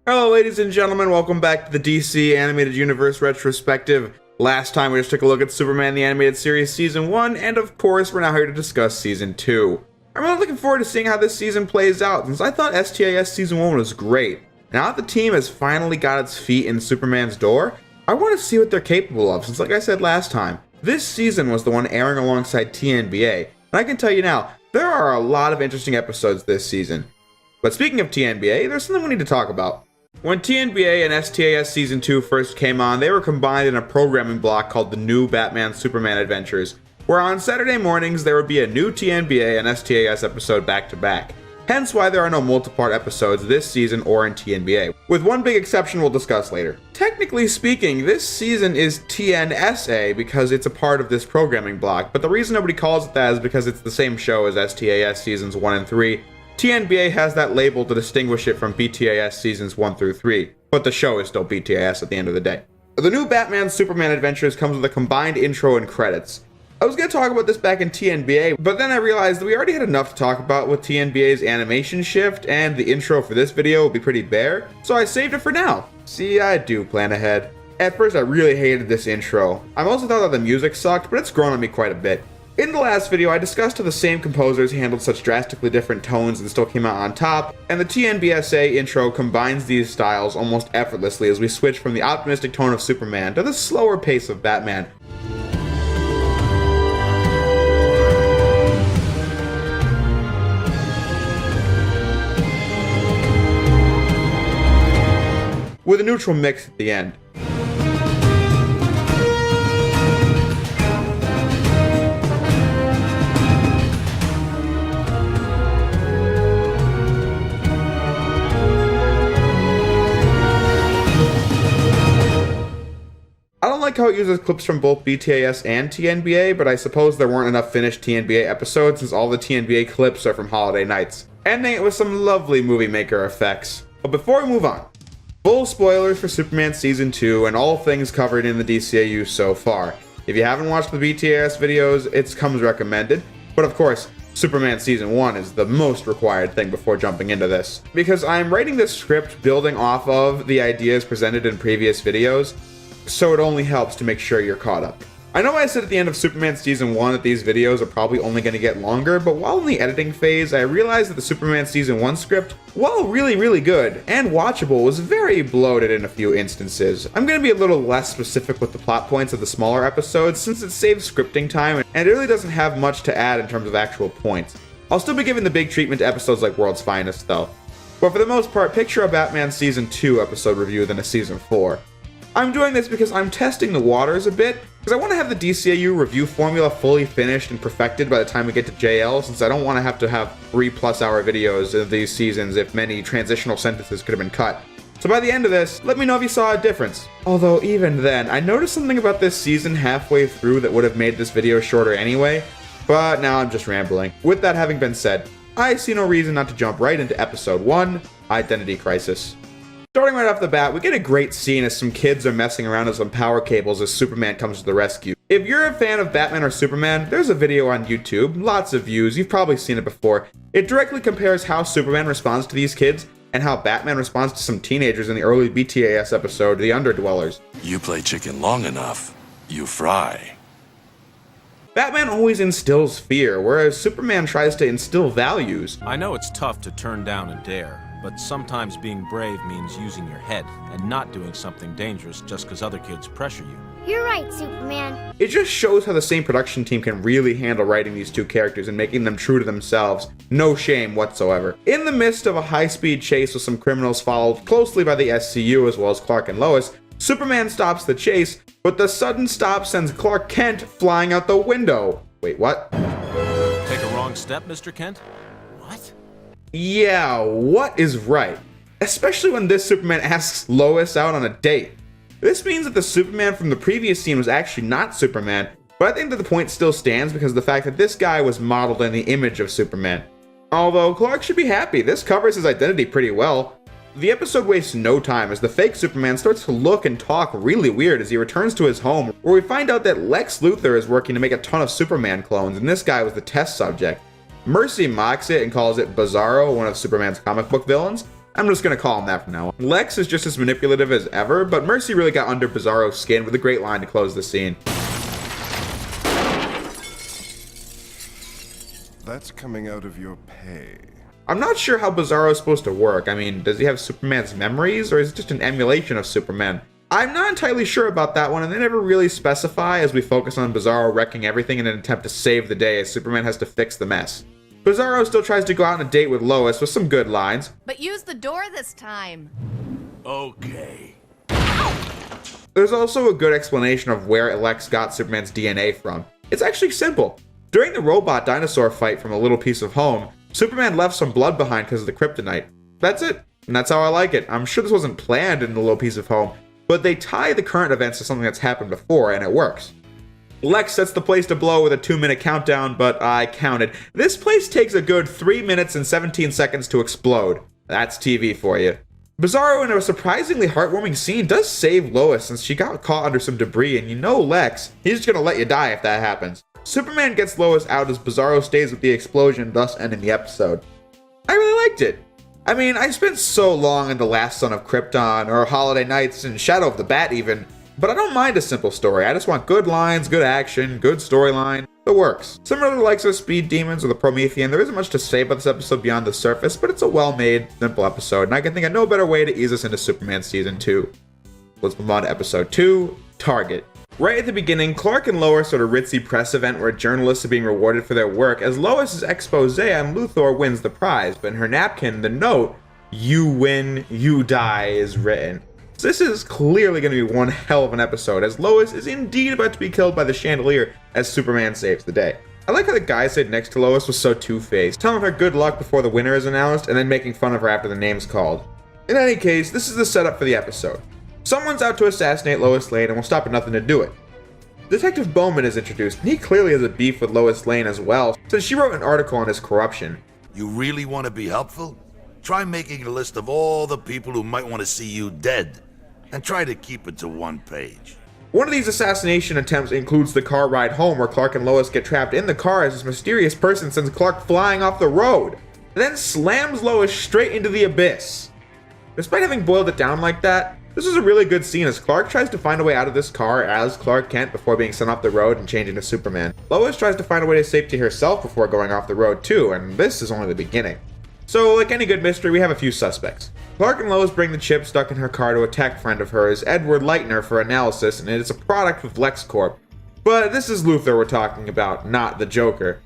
Hello ladies and gentlemen, welcome back to the DC Animated Universe Retrospective. Last time we just took a look at Superman the Animated Series Season 1, and of course we're now here to discuss Season 2. I'm really looking forward to seeing how this season plays out, since I thought STAS Season 1 was great. Now that the team has finally got its feet in Superman's door, I want to see what they're capable of, since like I said last time, this season was the one airing alongside TNBA, and I can tell you now, there are a lot of interesting episodes this season. But speaking of TNBA, there's something we need to talk about. When TNBA and STAS Season 2 first came on, they were combined in a programming block called the New Batman Superman Adventures, where on Saturday mornings there would be a new TNBA and STAS episode back to back. Hence why there are no multi-part episodes this season or in TNBA, with one big exception we'll discuss later. Technically speaking, this season is TNSA because it's a part of this programming block, but the reason nobody calls it that is because it's the same show as STAS Seasons 1 and 3. TNBA has that label to distinguish it from BTAS Seasons 1 through 3, but the show is still BTAS at the end of the day. The new Batman Superman Adventures comes with a combined intro and credits. I was going to talk about this back in TNBA, but then I realized that we already had enough to talk about with TNBA's animation shift, and the intro for this video will be pretty bare, so I saved it for now. See, I do plan ahead. At first I really hated this intro. I mostly thought that the music sucked, but it's grown on me quite a bit. In the last video, I discussed how the same composers handled such drastically different tones and still came out on top, and the TNBSA intro combines these styles almost effortlessly as we switch from the optimistic tone of Superman to the slower pace of Batman. With a neutral mix at the end. I don't like how it uses clips from both BTAS and TNBA, but I suppose there weren't enough finished TNBA episodes since all the TNBA clips are from Holiday Nights, ending it with some lovely movie maker effects. But before we move on, full spoilers for Superman Season 2 and all things covered in the DCAU so far. If you haven't watched the BTAS videos, it comes recommended, but of course, Superman Season 1 is the most required thing before jumping into this, because I'm writing this script building off of the ideas presented in previous videos, so it only helps to make sure you're caught up. I know I said at the end of Superman Season 1 that these videos are probably only going to get longer, but while in the editing phase, I realized that the Superman Season 1 script, while really good and watchable, was very bloated in a few instances. I'm going to be a little less specific with the plot points of the smaller episodes since it saves scripting time and it really doesn't have much to add in terms of actual points. I'll still be giving the big treatment to episodes like World's Finest though. But for the most part, picture a Batman Season 2 episode review than a Season 4. I'm doing this because I'm testing the waters a bit, because I want to have the DCAU review formula fully finished and perfected by the time we get to JL, since I don't want to have 3+ hour videos of these seasons if many transitional sentences could have been cut. So by the end of this, let me know if you saw a difference. Although even then, I noticed something about this season halfway through that would have made this video shorter anyway, but now I'm just rambling. With that having been said, I see no reason not to jump right into Episode 1, Identity Crisis. Starting right off the bat, we get a great scene as some kids are messing around with some power cables as Superman comes to the rescue. If you're a fan of Batman or Superman, there's a video on YouTube, lots of views, you've probably seen it before. It directly compares how Superman responds to these kids and how Batman responds to some teenagers in the early BTAS episode, The Underdwellers. You play chicken long enough, you fry. Batman always instills fear, whereas Superman tries to instill values. I know it's tough to turn down a dare, but sometimes being brave means using your head and not doing something dangerous just because other kids pressure you. You're right, Superman. It just shows how the same production team can really handle writing these two characters and making them true to themselves, no shame whatsoever. In the midst of a high-speed chase with some criminals followed closely by the SCU as well as Clark and Lois, Superman stops the chase, but the sudden stop sends Clark Kent flying out the window. Wait, what? Take a wrong step, Mr. Kent? What? Yeah, what is right? Especially when this Superman asks Lois out on a date. This means that the Superman from the previous scene was actually not Superman, but I think that the point still stands because of the fact that this guy was modeled in the image of Superman. Although Clark should be happy, this covers his identity pretty well. The episode wastes no time as the fake Superman starts to look and talk really weird as he returns to his home, where we find out that Lex Luthor is working to make a ton of Superman clones and this guy was the test subject. Mercy mocks it and calls it Bizarro, one of Superman's comic book villains, I'm just gonna call him that from now on. Lex is just as manipulative as ever, but Mercy really got under Bizarro's skin with a great line to close the scene. That's coming out of your pay. I'm not sure how Bizarro is supposed to work. I mean, does he have Superman's memories, or is it just an emulation of Superman? I'm not entirely sure about that one, and they never really specify as we focus on Bizarro wrecking everything in an attempt to save the day as Superman has to fix the mess. Bizarro still tries to go out on a date with Lois with some good lines. But use the door this time. Okay. There's also a good explanation of where Lex got Superman's DNA from. It's actually simple. During the robot dinosaur fight from A Little Piece of Home, Superman left some blood behind because of the kryptonite. That's it, and that's how I like it. I'm sure this wasn't planned in A Little Piece of Home, but they tie the current events to something that's happened before, and it works. Lex sets the place to blow with a 2-minute countdown, but I counted. This place takes a good 3 minutes and 17 seconds to explode. That's TV for you. Bizarro, in a surprisingly heartwarming scene, does save Lois since she got caught under some debris, and you know Lex, he's just gonna let you die if that happens. Superman gets Lois out as Bizarro stays with the explosion, thus ending the episode. I really liked it. I mean, I spent so long in The Last Son of Krypton, or Holiday Nights, and Shadow of the Bat even, but I don't mind a simple story. I just want good lines, good action, good storyline. It works. Similar to the likes of Speed Demons or the Promethean, there isn't much to say about this episode beyond the surface, but it's a well-made, simple episode, and I can think of no better way to ease us into Superman Season 2. Let's move on to Episode 2, Target. Right at the beginning, Clark and Lois are at a ritzy press event where journalists are being rewarded for their work as Lois's expose on Luthor wins the prize, but in her napkin, the note, "You win, you die," is written. So this is clearly going to be one hell of an episode, as Lois is indeed about to be killed by the chandelier as Superman saves the day. I like how the guy sitting next to Lois was so two-faced, telling her good luck before the winner is announced and then making fun of her after the name's called. In any case, this is the setup for the episode. Someone's out to assassinate Lois Lane and will stop at nothing to do it. Detective Bowman is introduced, and he clearly has a beef with Lois Lane as well, since she wrote an article on his corruption. You really want to be helpful? Try making a list of all the people who might want to see you dead, and try to keep it to one page. One of these assassination attempts includes the car ride home where Clark and Lois get trapped in the car as this mysterious person sends Clark flying off the road, and then slams Lois straight into the abyss. Despite having boiled it down like that, this is a really good scene as Clark tries to find a way out of this car as Clark Kent before being sent off the road and changing to Superman. Lois tries to find a way to safety herself before going off the road too, and this is only the beginning. So, like any good mystery, we have a few suspects. Clark and Lois bring the chip stuck in her car to a tech friend of hers, Edward Leitner, for analysis, and it's a product with LexCorp. But this is Luthor we're talking about, not the Joker.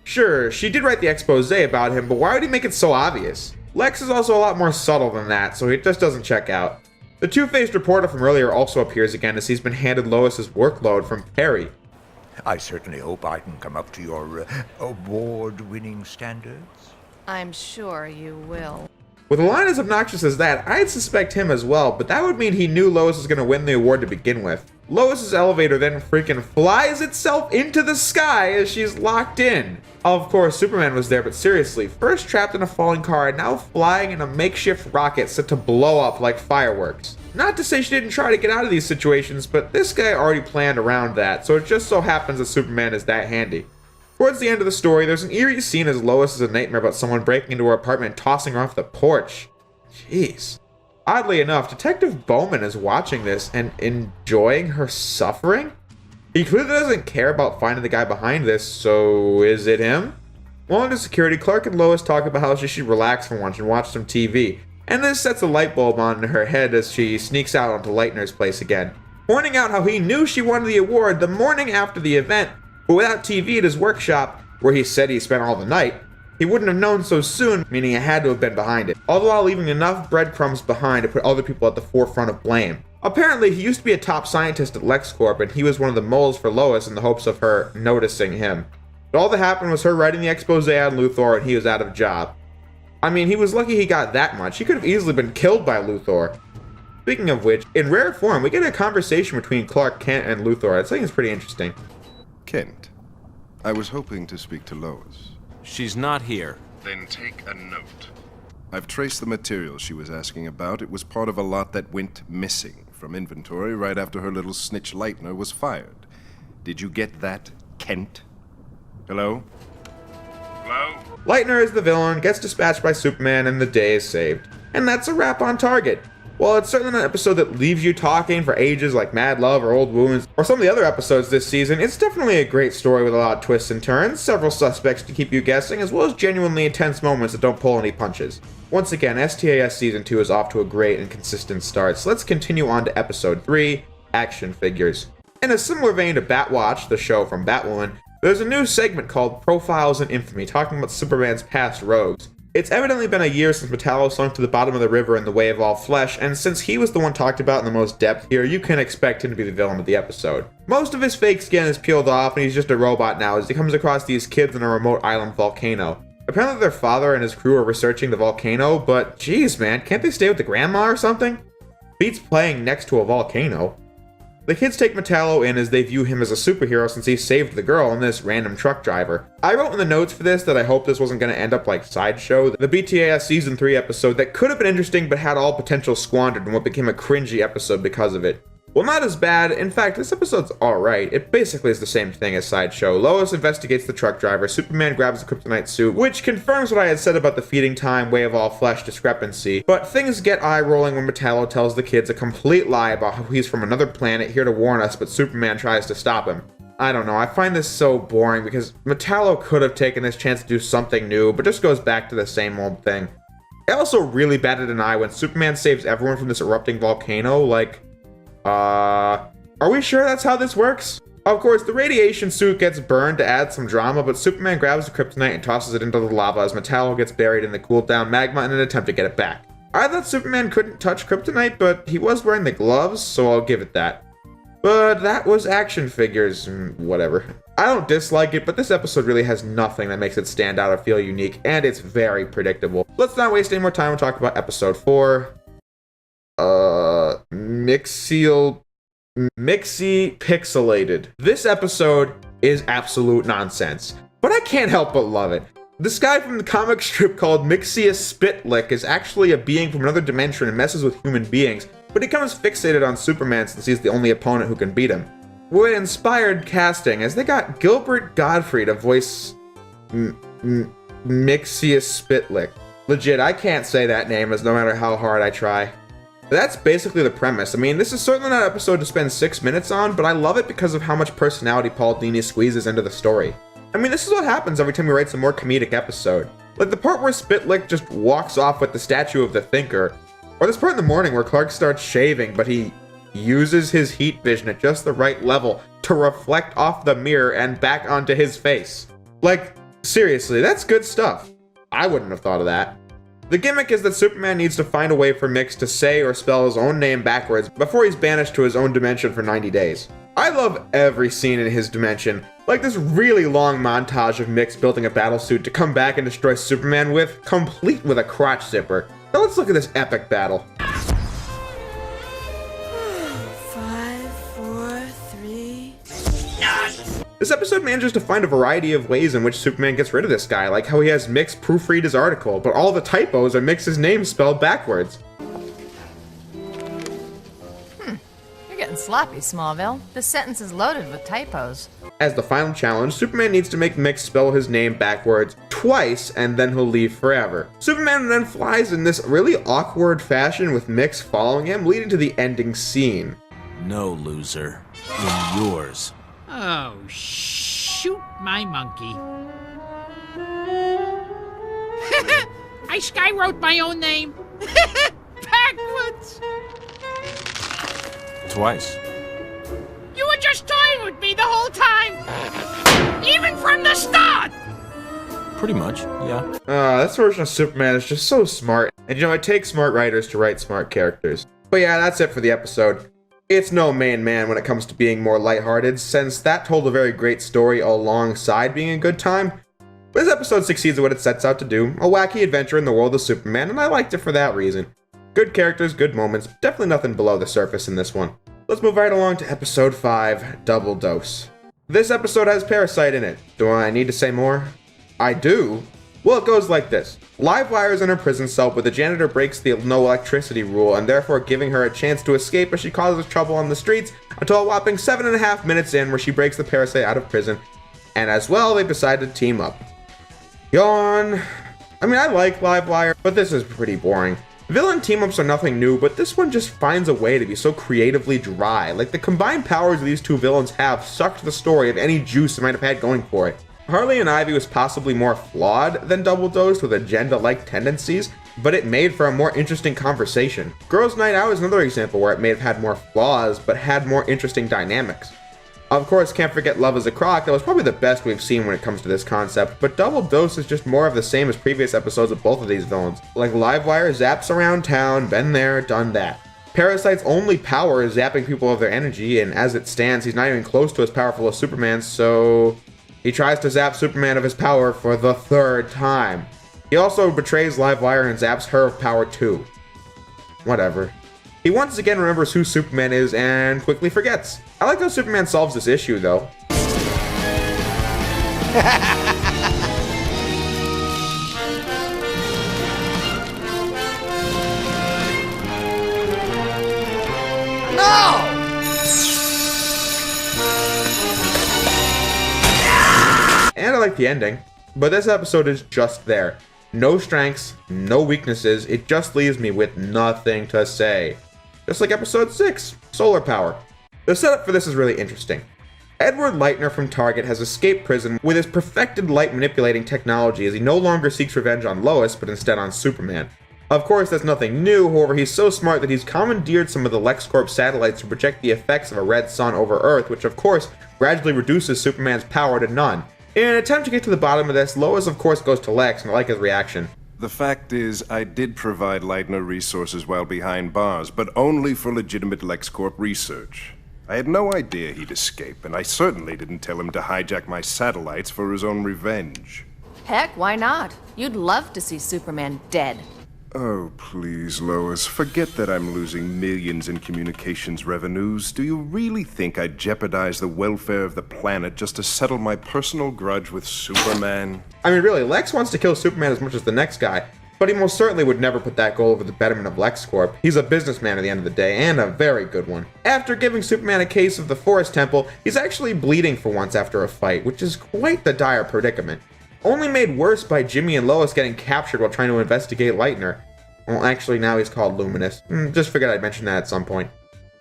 Sure, she did write the expose about him, but why would he make it so obvious? Lex is also a lot more subtle than that, so it just doesn't check out. The two-faced reporter from earlier also appears again as he's been handed Lois's workload from Perry. I certainly hope I can come up to your award-winning standards. I'm sure you will. With a line as obnoxious as that, I'd suspect him as well, but that would mean he knew Lois was going to win the award to begin with. Lois's elevator then freaking flies itself into the sky as she's locked in. Of course, Superman was there, but seriously, first trapped in a falling car and now flying in a makeshift rocket set to blow up like fireworks. Not to say she didn't try to get out of these situations, but this guy already planned around that, so it just so happens that Superman is that handy. Towards the end of the story, there's an eerie scene as Lois is a nightmare about someone breaking into her apartment and tossing her off the porch. Jeez. Oddly enough, Detective Bowman is watching this and enjoying her suffering? He clearly doesn't care about finding the guy behind this, so is it him? While under security, Clark and Lois talk about how she should relax for once and watch some TV, and this sets a light bulb on in her head as she sneaks out onto Leitner's place again, pointing out how he knew she won the award the morning after the event, but without TV at his workshop, where he said he spent all the night, he wouldn't have known so soon, meaning he had to have been behind it, all the while leaving enough breadcrumbs behind to put other people at the forefront of blame. Apparently, he used to be a top scientist at LexCorp, and he was one of the moles for Lois in the hopes of her noticing him. But all that happened was her writing the expose on Luthor, and he was out of a job. I mean, he was lucky he got that much. He could have easily been killed by Luthor. Speaking of which, in rare form, we get a conversation between Clark Kent and Luthor. I think it's pretty interesting. Kent, I was hoping to speak to Lois. She's not here. Then take a note. I've traced the material she was asking about. It was part of a lot that went missing from inventory right after her little snitch Leitner was fired. Did you get that, Kent? Hello? Hello? Leitner is the villain, gets dispatched by Superman, and the day is saved. And that's a wrap on Target. While it's certainly not an episode that leaves you talking for ages like Mad Love or Old Wounds, or some of the other episodes this season, it's definitely a great story with a lot of twists and turns, several suspects to keep you guessing, as well as genuinely intense moments that don't pull any punches. Once again, STAS Season 2 is off to a great and consistent start, so let's continue on to Episode 3, Action Figures. In a similar vein to Batwatch, the show from Batwoman, there's a new segment called Profiles in Infamy, talking about Superman's past rogues. It's evidently been a year since Metallo sunk to the bottom of the river in The Way of All Flesh, and since he was the one talked about in the most depth here, you can expect him to be the villain of the episode. Most of his fake skin is peeled off, and he's just a robot now as he comes across these kids in a remote island volcano. Apparently their father and his crew are researching the volcano, but geez man, can't they stay with the grandma or something? Beats playing next to a volcano. The kids take Metallo in as they view him as a superhero since he saved the girl and this random truck driver. I wrote in the notes for this that I hope this wasn't going to end up like Sideshow, the BTAS Season 3 episode that could have been interesting but had all potential squandered in what became a cringy episode because of it. Well, not as bad. In fact, this episode's alright. It basically is the same thing as Sideshow. Lois investigates the truck driver, Superman grabs the kryptonite suit, which confirms what I had said about the feeding time, Way of All Flesh discrepancy, but things get eye-rolling when Metallo tells the kids a complete lie about how he's from another planet here to warn us, but Superman tries to stop him. I don't know, I find this so boring because Metallo could have taken this chance to do something new, but just goes back to the same old thing. I also really batted an eye when Superman saves everyone from this erupting volcano, like, are we sure that's how this works? Of course, the radiation suit gets burned to add some drama, but Superman grabs the kryptonite and tosses it into the lava as Metallo gets buried in the cooled down magma in an attempt to get it back. I thought Superman couldn't touch kryptonite, but he was wearing the gloves, so I'll give it that. But that was Action Figures, whatever. I don't dislike it, but this episode really has nothing that makes it stand out or feel unique, and it's very predictable. Let's not waste any more time and talk about Episode 4. Mixie Pixelated. This episode is absolute nonsense, but I can't help but love it. This guy from the comic strip called Mixius Spitlick is actually a being from another dimension and messes with human beings, but he becomes fixated on Superman since he's the only opponent who can beat him. With inspired casting, as they got Gilbert Gottfried to voice Mixius Spitlick. Legit, I can't say that name as no matter how hard I try. That's basically the premise. I mean, this is certainly not an episode to spend 6 minutes on, but I love it because of how much personality Paul Dini squeezes into the story. I mean, this is what happens every time he writes a more comedic episode. Like the part where Spitlick just walks off with the statue of the Thinker, or this part in the morning where Clark starts shaving, but he uses his heat vision at just the right level to reflect off the mirror and back onto his face. Like, seriously, that's good stuff. I wouldn't have thought of that. The gimmick is that Superman needs to find a way for Mix to say or spell his own name backwards before he's banished to his own dimension for 90 days. I love every scene in his dimension, like this really long montage of Mix building a battlesuit to come back and destroy Superman with, complete with a crotch zipper. Now let's look at this epic battle. 5, 4, 3. This episode manages to find a variety of ways in which Superman gets rid of this guy, like how he has Mix proofread his article, but all the typos are Mix's name spelled backwards. You're getting sloppy, Smallville. This sentence is loaded with typos. As the final challenge, Superman needs to make Mix spell his name backwards twice, and then he'll leave forever. Superman then flies in this really awkward fashion with Mix following him, leading to the ending scene. No, loser. In yours. Oh, shoot my monkey. I skywrote my own name. Backwards. Twice. You were just toying with me the whole time. Even from the start. Pretty much, yeah. This version of Superman is just so smart. And you know, it takes smart writers to write smart characters. But yeah, that's it for the episode. It's no main man when it comes to being more lighthearted, since that told a very great story alongside being a good time. But this episode succeeds at what it sets out to do, a wacky adventure in the world of Superman, and I liked it for that reason. Good characters, good moments, definitely nothing below the surface in this one. Let's move right along to episode 5, Double Dose. This episode has Parasite in it. Do I need to say more? I do. Well, it goes like this. Livewire is in her prison cell, but the janitor breaks the no electricity rule and therefore giving her a chance to escape as she causes trouble on the streets until a whopping 7.5 minutes in where she breaks the parasite out of prison. And as well, they decide to team up. Yawn. I mean, I like Livewire, but this is pretty boring. Villain team-ups are nothing new, but this one just finds a way to be so creatively dry. Like, the combined powers these two villains have sucked the story of any juice they might have had going for it. Harley and Ivy was possibly more flawed than Double Dose with agenda-like tendencies, but it made for a more interesting conversation. Girls' Night Out is another example where it may have had more flaws, but had more interesting dynamics. Of course, can't forget Love is a Crock. That was probably the best we've seen when it comes to this concept, but Double Dose is just more of the same as previous episodes of both of these villains. Like Livewire zaps around town, been there, done that. Parasite's only power is zapping people of their energy, and as it stands, he's not even close to as powerful as Superman, so he tries to zap Superman of his power for the third time. He also betrays Livewire and zaps her of power too. Whatever. He once again remembers who Superman is and quickly forgets. I like how Superman solves this issue, though. And I like the ending, but this episode is just there. No strengths, no weaknesses, it just leaves me with nothing to say. Just like episode 6, Solar Power. The setup for this is really interesting. Edward Leitner from Target has escaped prison with his perfected light manipulating technology as he no longer seeks revenge on Lois, but instead on Superman. Of course, that's nothing new, however, he's so smart that he's commandeered some of the LexCorp satellites to project the effects of a red sun over Earth, which of course gradually reduces Superman's power to none. In an attempt to get to the bottom of this, Lois of course goes to Lex, and I like his reaction. The fact is, I did provide Leitner resources while behind bars, but only for legitimate LexCorp research. I had no idea he'd escape, and I certainly didn't tell him to hijack my satellites for his own revenge. Heck, why not? You'd love to see Superman dead. Oh, please, Lois, forget that I'm losing millions in communications revenues. Do you really think I'd jeopardize the welfare of the planet just to settle my personal grudge with Superman? I mean, really, Lex wants to kill Superman as much as the next guy, but he most certainly would never put that goal over the betterment of LexCorp. He's a businessman at the end of the day, and a very good one. After giving Superman a case of the Forest Temple, he's actually bleeding for once after a fight, which is quite the dire predicament. Only made worse by Jimmy and Lois getting captured while trying to investigate Leitner. Well, actually, now he's called Luminous. Just figured I'd mention that at some point.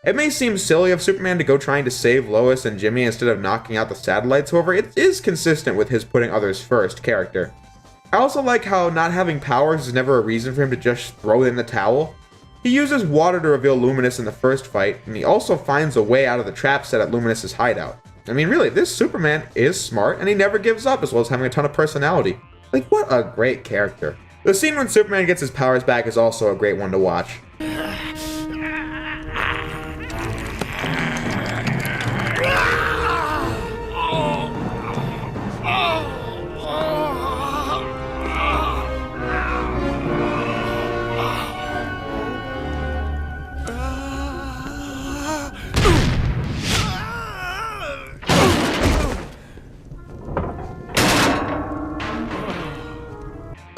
It may seem silly of Superman to go trying to save Lois and Jimmy instead of knocking out the satellites, however, it is consistent with his putting others first character. I also like how not having powers is never a reason for him to just throw in the towel. He uses water to reveal Luminous in the first fight, and he also finds a way out of the trap set at Luminous's hideout. I mean, really, this Superman is smart, and he never gives up, as well as having a ton of personality. Like, what a great character. The scene when Superman gets his powers back is also a great one to watch.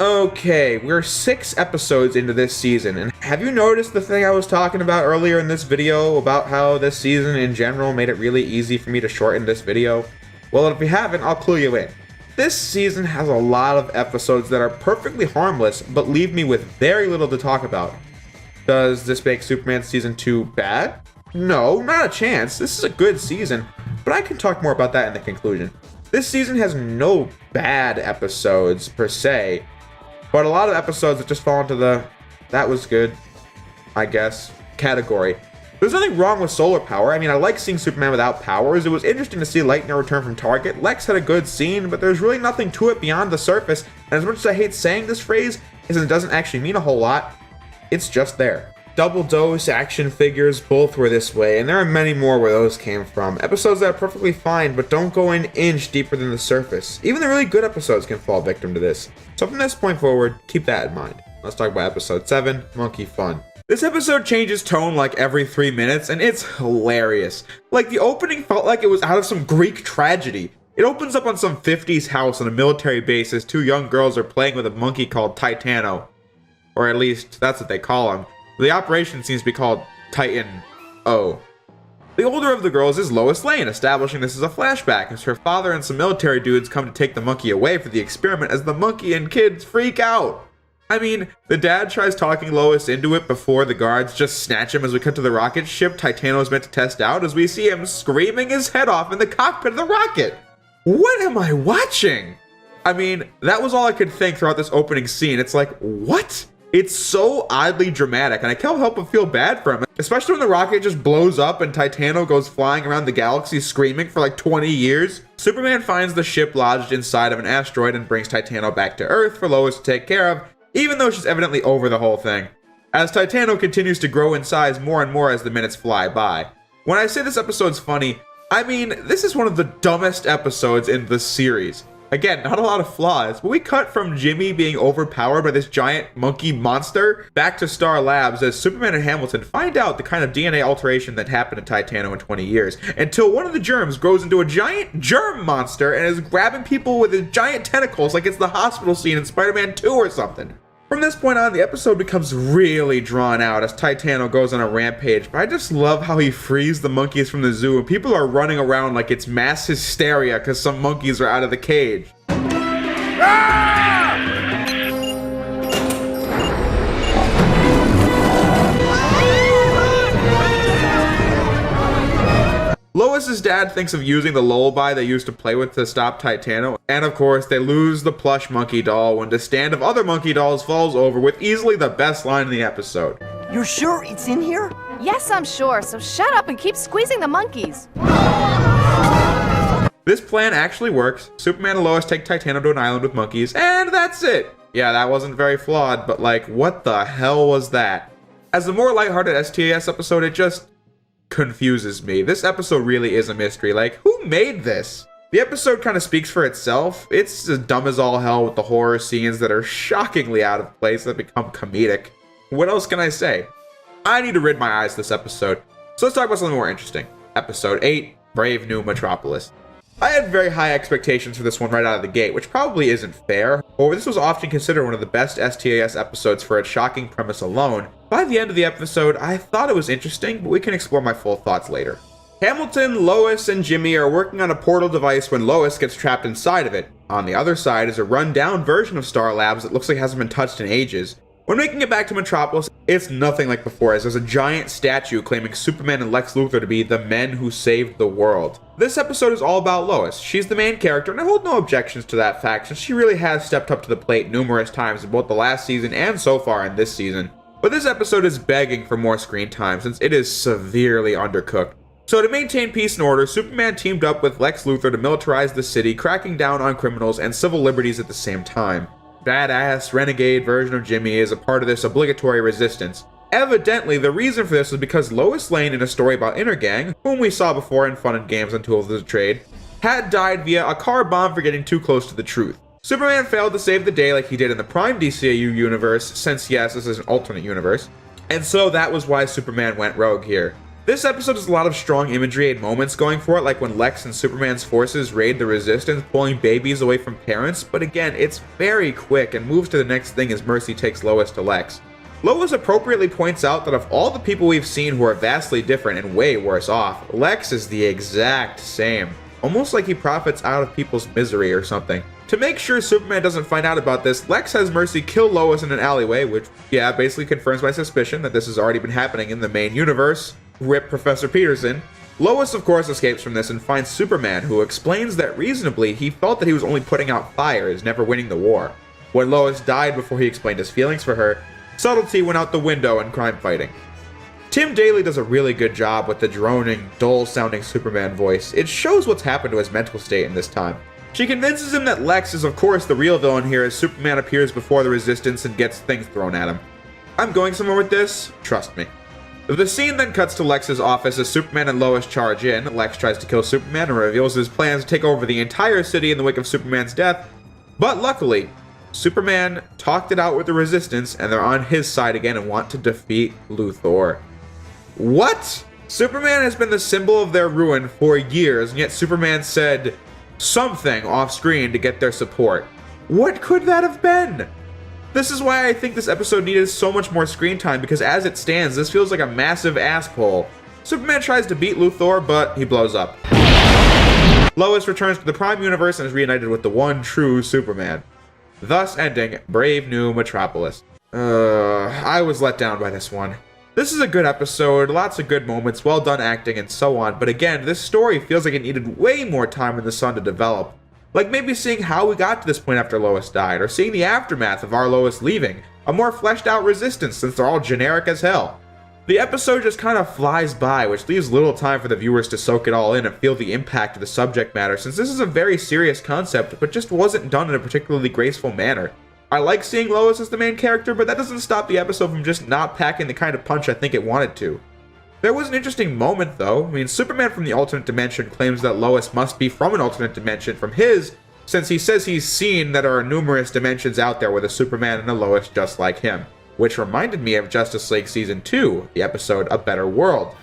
Okay, we're 6 episodes into this season, and have you noticed the thing I was talking about earlier in this video about how this season in general made it really easy for me to shorten this video? Well, if you haven't, I'll clue you in. This season has a lot of episodes that are perfectly harmless, but leave me with very little to talk about. Does this make Superman Season 2 bad? No, not a chance. This is a good season, but I can talk more about that in the conclusion. This season has no bad episodes, per se, but a lot of episodes that just fall into the that was good, I guess, category. There's nothing wrong with solar power. I mean, I like seeing Superman without powers. It was interesting to see Leitner return from Target. Lex had a good scene, but there's really nothing to it beyond the surface. And as much as I hate saying this phrase, as it doesn't actually mean a whole lot, it's just there. Double Dose, action figures, both were this way, and there are many more where those came from. Episodes that are perfectly fine, but don't go an inch deeper than the surface. Even the really good episodes can fall victim to this. So from this point forward, keep that in mind. Let's talk about episode 7, Monkey Fun. This episode changes tone like every 3 minutes, and it's hilarious. Like, the opening felt like it was out of some Greek tragedy. It opens up on some 50s house on a military base as 2 young girls are playing with a monkey called Titano. Or at least, that's what they call him. The operation seems to be called Titan-O. The older of the girls is Lois Lane, establishing this as a flashback as her father and some military dudes come to take the monkey away for the experiment as the monkey and kids freak out. I mean, the dad tries talking Lois into it before the guards just snatch him as we cut to the rocket ship Titano's meant to test out as we see him screaming his head off in the cockpit of the rocket. What am I watching? I mean, that was all I could think throughout this opening scene. It's like, what? It's so oddly dramatic, and I can't help but feel bad for him, especially when the rocket just blows up and Titano goes flying around the galaxy screaming for like 20 years. Superman finds the ship lodged inside of an asteroid and brings Titano back to Earth for Lois to take care of, even though she's evidently over the whole thing, as Titano continues to grow in size more and more as the minutes fly by. When I say this episode's funny, I mean, this is one of the dumbest episodes in the series. Again, not a lot of flaws, but we cut from Jimmy being overpowered by this giant monkey monster back to Star Labs as Superman and Hamilton find out the kind of DNA alteration that happened to Titano in 20 years, until one of the germs grows into a giant germ monster and is grabbing people with his giant tentacles like it's the hospital scene in Spider-Man 2 or something. From this point on, the episode becomes really drawn out as Titano goes on a rampage, but I just love how he frees the monkeys from the zoo and people are running around like it's mass hysteria because some monkeys are out of the cage. Lois's dad thinks of using the lullaby they used to play with to stop Titano, and of course they lose the plush monkey doll when the stand of other monkey dolls falls over with easily the best line in the episode. You're sure it's in here? Yes, I'm sure, so shut up and keep squeezing the monkeys. This plan actually works. Superman and Lois take Titano to an island with monkeys, and that's it. Yeah, that wasn't very flawed, but like, what the hell was that? As the more lighthearted STAS episode, it just confuses me. This episode really is a mystery. Like, who made this? The episode kind of speaks for itself. It's as dumb as all hell with the horror scenes that are shockingly out of place that become comedic. What else can I say? I need to rid my eyes of this episode. So let's talk about something more interesting. Episode 8, Brave New Metropolis. I had very high expectations for this one right out of the gate, which probably isn't fair. However, this was often considered one of the best STAS episodes for its shocking premise alone. By the end of the episode, I thought it was interesting, but we can explore my full thoughts later. Hamilton, Lois, and Jimmy are working on a portal device when Lois gets trapped inside of it. On the other side is a run-down version of Star Labs that looks like it hasn't been touched in ages. When making it back to Metropolis, it's nothing like before, as there's a giant statue claiming Superman and Lex Luthor to be the men who saved the world. This episode is all about Lois. She's the main character, and I hold no objections to that fact, since she really has stepped up to the plate numerous times in both the last season and so far in this season. But this episode is begging for more screen time, since it is severely undercooked. So to maintain peace and order, Superman teamed up with Lex Luthor to militarize the city, cracking down on criminals and civil liberties at the same time. Badass renegade version of Jimmy is a part of this obligatory resistance. Evidently, the reason for this was because Lois Lane in a story about Intergang, whom we saw before in Fun and Games on Tools of the Trade, had died via a car bomb for getting too close to the truth. Superman failed to save the day like he did in the Prime DCAU universe, since yes, this is an alternate universe, and so that was why Superman went rogue here. This episode has a lot of strong imagery and moments going for it, like when Lex and Superman's forces raid the Resistance, pulling babies away from parents, but again, it's very quick and moves to the next thing as Mercy takes Lois to Lex. Lois appropriately points out that of all the people we've seen who are vastly different and way worse off, Lex is the exact same. Almost like he profits out of people's misery or something. To make sure Superman doesn't find out about this, Lex has Mercy kill Lois in an alleyway, which, yeah, basically confirms my suspicion that this has already been happening in the main universe. Rip Professor Peterson. Lois, of course, escapes from this and finds Superman, who explains that reasonably he felt that he was only putting out fires, never winning the war. When Lois died before he explained his feelings for her, subtlety went out the window in crime fighting. Tim Daly does a really good job with the droning, dull-sounding Superman voice. It shows what's happened to his mental state in this time. She convinces him that Lex is of course the real villain here as Superman appears before the Resistance and gets things thrown at him. I'm going somewhere with this, trust me. The scene then cuts to Lex's office as Superman and Lois charge in. Lex tries to kill Superman and reveals his plans to take over the entire city in the wake of Superman's death, but luckily, Superman talked it out with the Resistance and they're on his side again and want to defeat Luthor. What? Superman has been the symbol of their ruin for years, and yet Superman said something off screen to get their support. What could that have been? This is why I think this episode needed so much more screen time, because as it stands, this feels like a massive ass pull. Superman tries to beat Luthor, but he blows up. Lois returns to the Prime Universe and is reunited with the one true Superman. thus ending Brave New Metropolis. I was let down by this one. This is a good episode, lots of good moments, well done acting and so on, but again, this story feels like it needed way more time in the sun to develop. Like maybe seeing how we got to this point after Lois died, or seeing the aftermath of our Lois leaving, a more fleshed out resistance since they're all generic as hell. The episode just kind of flies by, which leaves little time for the viewers to soak it all in and feel the impact of the subject matter, since this is a very serious concept, but just wasn't done in a particularly graceful manner. I like seeing Lois as the main character, but that doesn't stop the episode from just not packing the kind of punch I think it wanted to. There was an interesting moment though. I mean, Superman from the alternate dimension claims that Lois must be from an alternate dimension from his, since he says he's seen that there are numerous dimensions out there with a Superman and a Lois just like him, which reminded me of Justice League Season 2, the episode A Better World.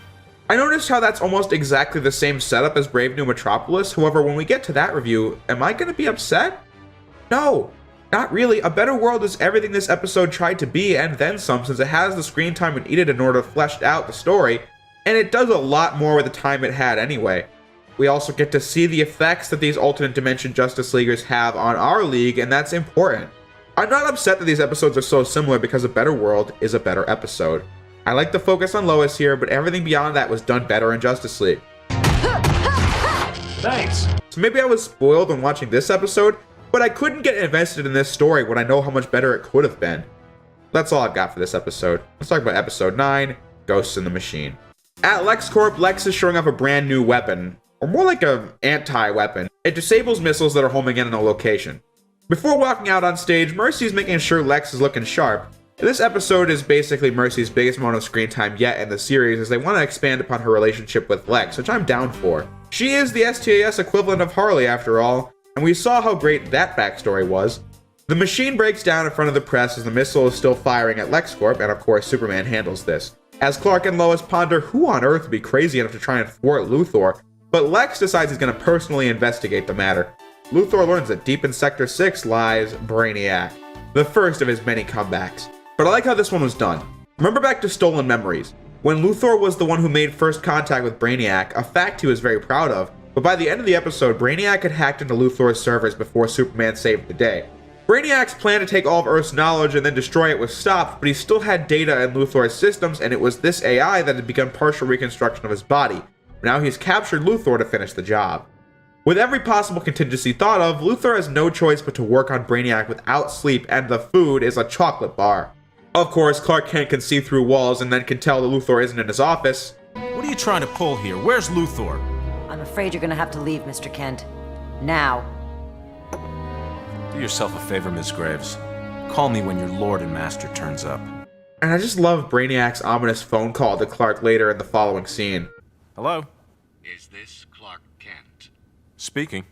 I noticed how that's almost exactly the same setup as Brave New Metropolis, however when we get to that review, am I going to be upset? No. Not really. A Better World is everything this episode tried to be and then some, since it has the screen time it needed in order to flesh out the story, and it does a lot more with the time it had anyway. We also get to see the effects that these alternate dimension Justice Leaguers have on our league, and that's important. I'm not upset that these episodes are so similar because A Better World is a better episode. I like the focus on Lois here, but everything beyond that was done better in Justice League. Thanks. So maybe I was spoiled when watching this episode, but I couldn't get invested in this story when I know how much better it could have been. That's all I've got for this episode. Let's talk about episode 9, Ghosts in the Machine. At LexCorp, Lex is showing off a brand new weapon, or more like an anti-weapon. It disables missiles that are homing in on a location. Before walking out on stage, Mercy's making sure Lex is looking sharp. This episode is basically Mercy's biggest amount of screen time yet in the series, as they want to expand upon her relationship with Lex, which I'm down for. She is the STAS equivalent of Harley after all, and we saw how great that backstory was. The machine breaks down in front of the press as the missile is still firing at LexCorp, and of course Superman handles this. As Clark and Lois ponder who on earth would be crazy enough to try and thwart Luthor, but Lex decides he's going to personally investigate the matter. Luthor learns that deep in Sector 6 lies Brainiac, the first of his many comebacks. But I like how this one was done. Remember back to Stolen Memories, when Luthor was the one who made first contact with Brainiac, a fact he was very proud of, but by the end of the episode, Brainiac had hacked into Luthor's servers before Superman saved the day. Brainiac's plan to take all of Earth's knowledge and then destroy it was stopped, but he still had data in Luthor's systems, and it was this AI that had begun partial reconstruction of his body. Now he's captured Luthor to finish the job. With every possible contingency thought of, Luthor has no choice but to work on Brainiac without sleep, and the food is a chocolate bar. Of course, Clark Kent can see through walls and then can tell that Luthor isn't in his office. What are you trying to pull here? Where's Luthor? I'm afraid you're gonna have to leave, Mr. Kent. Now. Do yourself a favor, Ms. Graves. Call me when your Lord and Master turns up. And I just love Brainiac's ominous phone call to Clark later in the following scene. Hello? Is this Clark Kent? Speaking.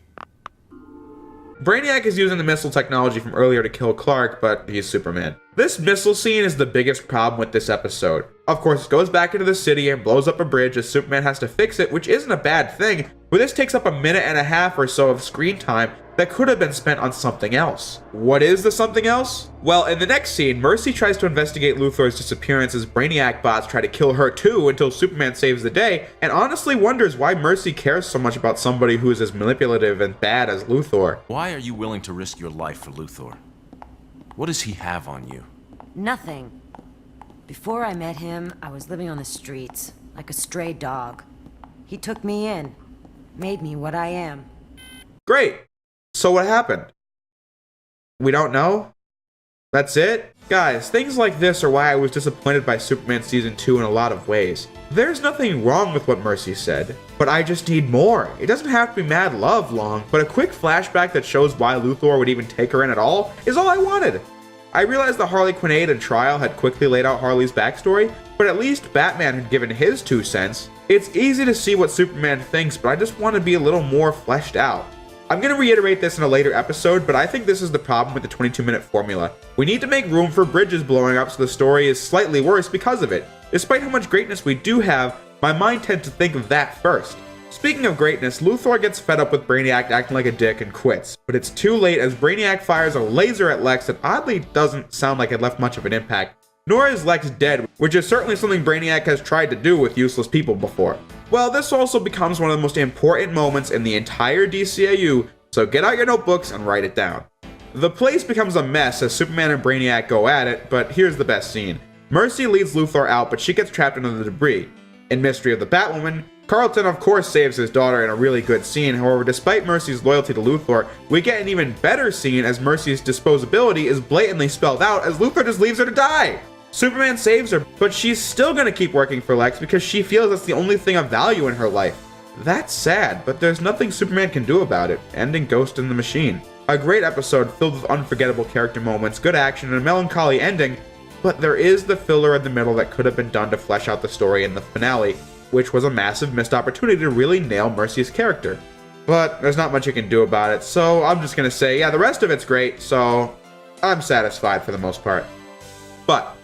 Brainiac is using the missile technology from earlier to kill Clark, but he's Superman. This missile scene is the biggest problem with this episode. Of course, it goes back into the city and blows up a bridge as Superman has to fix it, which isn't a bad thing, but this takes up a minute and a half or so of screen time that could have been spent on something else. What is the something else? Well, in the next scene, Mercy tries to investigate Luthor's disappearance as Brainiac bots try to kill her too until Superman saves the day, and honestly wonders why Mercy cares so much about somebody who is as manipulative and bad as Luthor. Why are you willing to risk your life for Luthor? What does he have on you? Nothing. Before I met him, I was living on the streets, like a stray dog. He took me in, made me what I am. Great. So what happened? We don't know? That's it? Guys, things like this are why I was disappointed by Superman Season 2 in a lot of ways. There's nothing wrong with what Mercy said, but I just need more. It doesn't have to be mad love long, but a quick flashback that shows why Luthor would even take her in at all is all I wanted. I realized that Harley Quinn and Trial had quickly laid out Harley's backstory, but at least Batman had given his 2 cents. It's easy to see what Superman thinks, but I just want to be a little more fleshed out. I'm going to reiterate this in a later episode, but I think this is the problem with the 22-minute formula. We need to make room for bridges blowing up so the story is slightly worse because of it. Despite how much greatness we do have, my mind tends to think of that first. Speaking of greatness, Luthor gets fed up with Brainiac acting like a dick and quits, but it's too late as Brainiac fires a laser at Lex that oddly doesn't sound like it left much of an impact. Nor is Lex dead, which is certainly something Brainiac has tried to do with useless people before. Well, this also becomes one of the most important moments in the entire DCAU, so get out your notebooks and write it down. The place becomes a mess as Superman and Brainiac go at it, but here's the best scene. Mercy leads Luthor out, but she gets trapped under the debris. In Mystery of the Batwoman, Carlton of course saves his daughter in a really good scene. However, despite Mercy's loyalty to Luthor, we get an even better scene as Mercy's disposability is blatantly spelled out as Luthor just leaves her to die. Superman saves her, but she's still gonna keep working for Lex because she feels that's the only thing of value in her life. That's sad, but there's nothing Superman can do about it, ending Ghost in the Machine. A great episode filled with unforgettable character moments, good action, and a melancholy ending, but there is the filler in the middle that could have been done to flesh out the story in the finale, which was a massive missed opportunity to really nail Mercy's character. But there's not much you can do about it, so I'm just gonna say, yeah, the rest of it's great, so I'm satisfied for the most part. But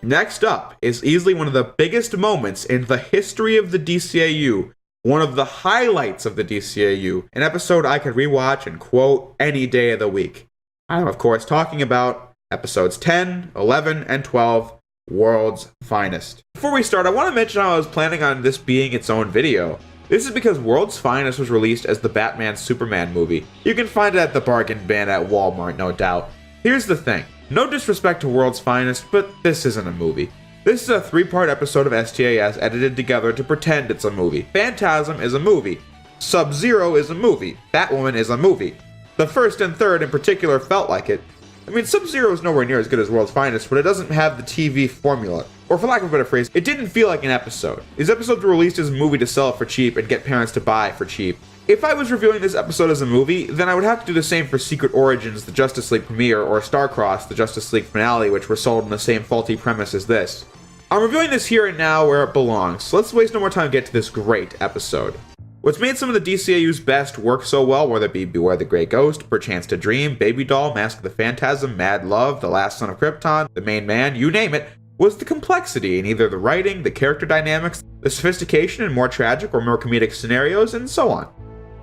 next up is easily one of the biggest moments in the history of the DCAU, one of the highlights of the DCAU, an episode I could rewatch and quote any day of the week. I'm of course talking about episodes 10, 11, and 12, World's Finest. Before we start, I want to mention how I was planning on this being its own video. This is because World's Finest was released as the Batman Superman movie. You can find it at the bargain bin at Walmart, no doubt. Here's the thing, no disrespect to World's Finest, but this isn't a movie. This is a 3-part episode of STAS edited together to pretend it's a movie. Phantasm is a movie. Sub-Zero is a movie. Batwoman is a movie. The first and third in particular felt like it. I mean, Sub-Zero is nowhere near as good as World's Finest, but it doesn't have the TV formula. Or for lack of a better phrase, it didn't feel like an episode. These episodes were released as a movie to sell it for cheap and get parents to buy for cheap. If I was reviewing this episode as a movie, then I would have to do the same for Secret Origins, the Justice League premiere, or Starcross, the Justice League finale, which were sold on the same faulty premise as this. I'm reviewing this here and now where it belongs, so let's waste no more time and get to this great episode. What's made some of the DCAU's best work so well, whether it be Beware the Grey Ghost, Perchance to Dream, Baby Doll, Mask of the Phantasm, Mad Love, The Last Son of Krypton, The Main Man, you name it, was the complexity in either the writing, the character dynamics, the sophistication in more tragic or more comedic scenarios, and so on.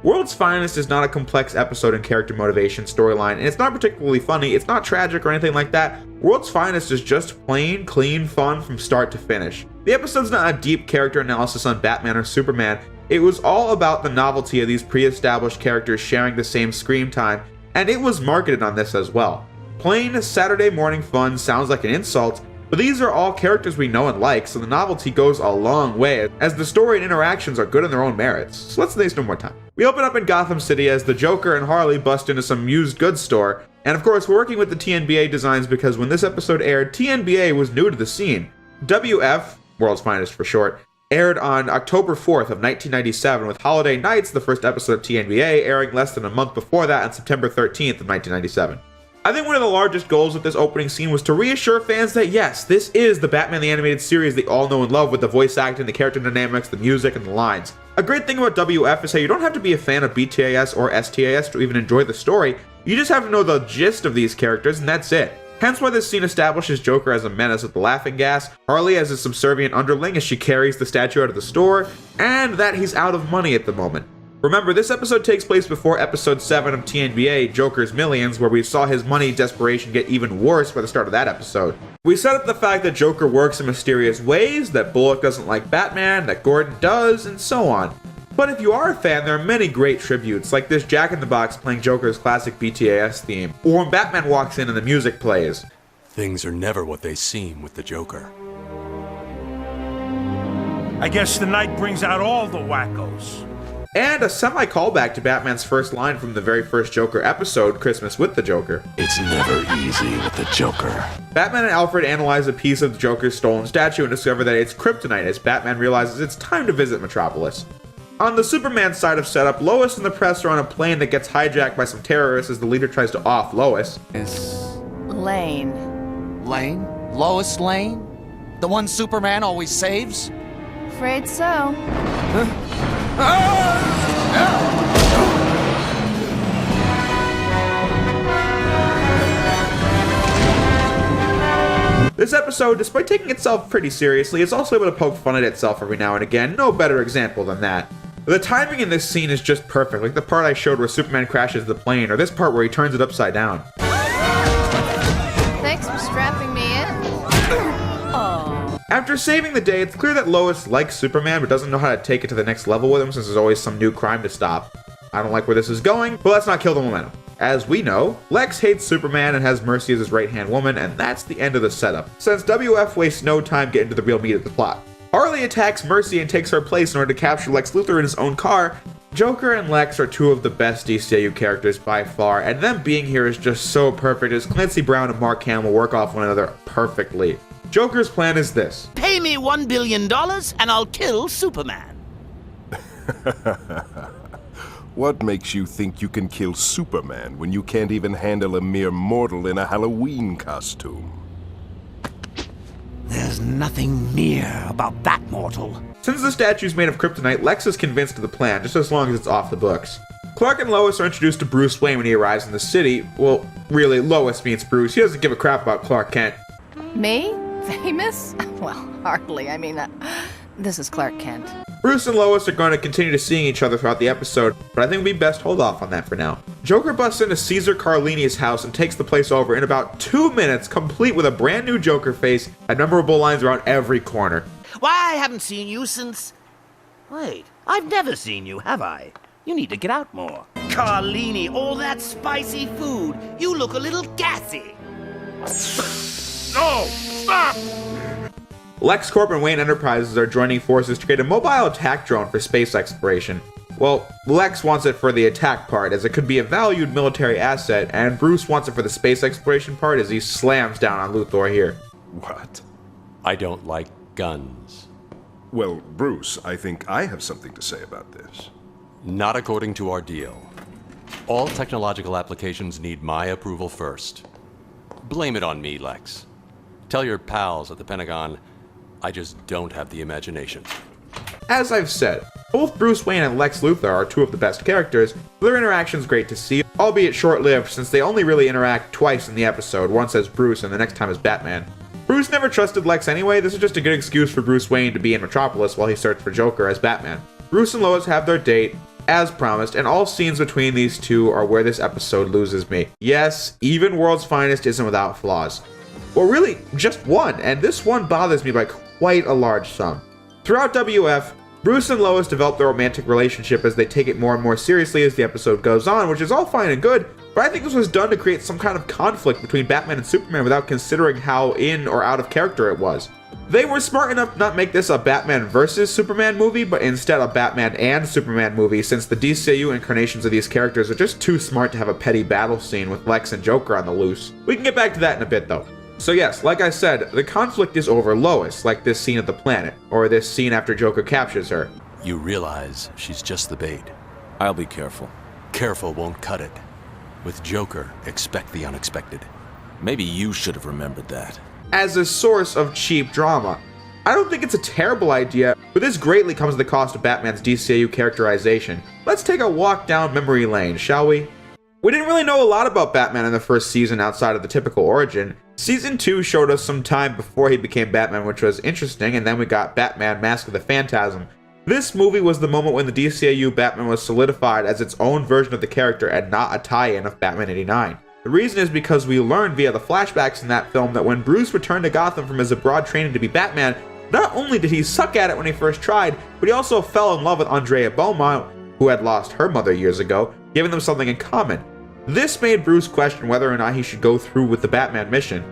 World's Finest is not a complex episode in character motivation storyline, and it's not particularly funny, it's not tragic or anything like that. World's Finest is just plain, clean fun from start to finish. The episode's not a deep character analysis on Batman or Superman. It was all about the novelty of these pre-established characters sharing the same screen time, and it was marketed on this as well. Plain Saturday morning fun sounds like an insult, but these are all characters we know and like, so the novelty goes a long way, as the story and interactions are good in their own merits. So let's waste no more time. We open up in Gotham City as the Joker and Harley bust into some used goods store, and of course we're working with the TNBA designs because when this episode aired, TNBA was new to the scene. WF, World's Finest for short, aired on October 4th of 1997, with Holiday Nights, the first episode of TNBA, airing less than a month before that on September 13th of 1997. I think one of the largest goals of this opening scene was to reassure fans that yes, this is the Batman the Animated Series they all know and love, with the voice acting, the character dynamics, the music, and the lines. A great thing about WF is how you don't have to be a fan of BTAS or STAS to even enjoy the story, you just have to know the gist of these characters and that's it. Hence why this scene establishes Joker as a menace with the laughing gas, Harley as a subservient underling as she carries the statue out of the store, and that he's out of money at the moment. Remember, this episode takes place before episode 7 of TNBA, Joker's Millions, where we saw his money desperation get even worse by the start of that episode. We set up the fact that Joker works in mysterious ways, that Bullock doesn't like Batman, that Gordon does, and so on. But if you are a fan, there are many great tributes, like this Jack-in-the-Box playing Joker's classic BTAS theme, or when Batman walks in and the music plays. Things are never what they seem with the Joker. I guess the night brings out all the wackos. And a semi-callback to Batman's first line from the very first Joker episode, Christmas with the Joker. It's never easy with the Joker. Batman and Alfred analyze a piece of the Joker's stolen statue and discover that it's kryptonite as Batman realizes it's time to visit Metropolis. On the Superman side of setup, Lois and the press are on a plane that gets hijacked by some terrorists as the leader tries to off Lois. Lane. Lane? Lois Lane? The one Superman always saves? Afraid so. This episode, despite taking itself pretty seriously, is also able to poke fun at itself every now and again. No better example than that. The timing in this scene is just perfect, like the part I showed where Superman crashes the plane, or this part where he turns it upside down. Thanks for strapping me in. After saving the day, it's clear that Lois likes Superman but doesn't know how to take it to the next level with him since there's always some new crime to stop. I don't like where this is going, but let's not kill the momentum. As we know, Lex hates Superman and has Mercy as his right-hand woman, and that's the end of the setup, since WF wastes no time getting to the real meat of the plot. Harley attacks Mercy and takes her place in order to capture Lex Luthor in his own car. Joker and Lex are two of the best DCAU characters by far, and them being here is just so perfect as Clancy Brown and Mark Hamill work off one another perfectly. Joker's plan is this. Pay me $1 billion and I'll kill Superman. What makes you think you can kill Superman when you can't even handle a mere mortal in a Halloween costume? There's nothing mere about that mortal. Since the statue's made of kryptonite, Lex is convinced of the plan, just as long as it's off the books. Clark and Lois are introduced to Bruce Wayne when he arrives in the city. Well, really, Lois meets Bruce. He doesn't give a crap about Clark Kent. Me? Famous? Well, hardly. I mean, this is Clark Kent. Bruce and Lois are going to continue to seeing each other throughout the episode, but I think we'd be best hold off on that for now. Joker busts into Caesar Carlini's house and takes the place over in about 2 minutes, complete with a brand new Joker face and memorable lines around every corner. Why, I haven't seen you since... Wait, I've never seen you, have I? You need to get out more. Carlini, all that spicy food. You look a little gassy. No! Stop! LexCorp and Wayne Enterprises are joining forces to create a mobile attack drone for space exploration. Well, Lex wants it for the attack part, as it could be a valued military asset, and Bruce wants it for the space exploration part, as he slams down on Luthor here. What? I don't like guns. Well, Bruce, I think I have something to say about this. Not according to our deal. All technological applications need my approval first. Blame it on me, Lex. Tell your pals at the Pentagon I just don't have the imagination. As I've said, both Bruce Wayne and Lex Luthor are two of the best characters. Their interaction's great to see, albeit short-lived since they only really interact twice in the episode, once as Bruce and the next time as Batman. Bruce never trusted Lex anyway, this is just a good excuse for Bruce Wayne to be in Metropolis while he searched for Joker as Batman. Bruce and Lois have their date, as promised, and all scenes between these two are where this episode loses me. Yes, even World's Finest isn't without flaws. Well, really, just one, and this one bothers me by quite a large sum. Throughout WF, Bruce and Lois develop their romantic relationship as they take it more and more seriously as the episode goes on, which is all fine and good, but I think this was done to create some kind of conflict between Batman and Superman without considering how in or out of character it was. They were smart enough to not make this a Batman vs. Superman movie, but instead a Batman and Superman movie, since the DCAU incarnations of these characters are just too smart to have a petty battle scene with Lex and Joker on the loose. We can get back to that in a bit though. So yes, like I said, the conflict is over Lois, like this scene at the planet, or this scene after Joker captures her. You realize she's just the bait. I'll be careful. Careful won't cut it. With Joker, expect the unexpected. Maybe you should have remembered that. As a source of cheap drama. I don't think it's a terrible idea, but this greatly comes at the cost of Batman's DCAU characterization. Let's take a walk down memory lane, shall we? We didn't really know a lot about Batman in the first season outside of the typical origin. Season 2 showed us some time before he became Batman, which was interesting, and then we got Batman Mask of the Phantasm. This movie was the moment when the DCAU Batman was solidified as its own version of the character and not a tie-in of Batman 89. The reason is because we learned via the flashbacks in that film that when Bruce returned to Gotham from his abroad training to be Batman, not only did he suck at it when he first tried, but he also fell in love with Andrea Beaumont, who had lost her mother years ago, giving them something in common. This made Bruce question whether or not he should go through with the Batman mission.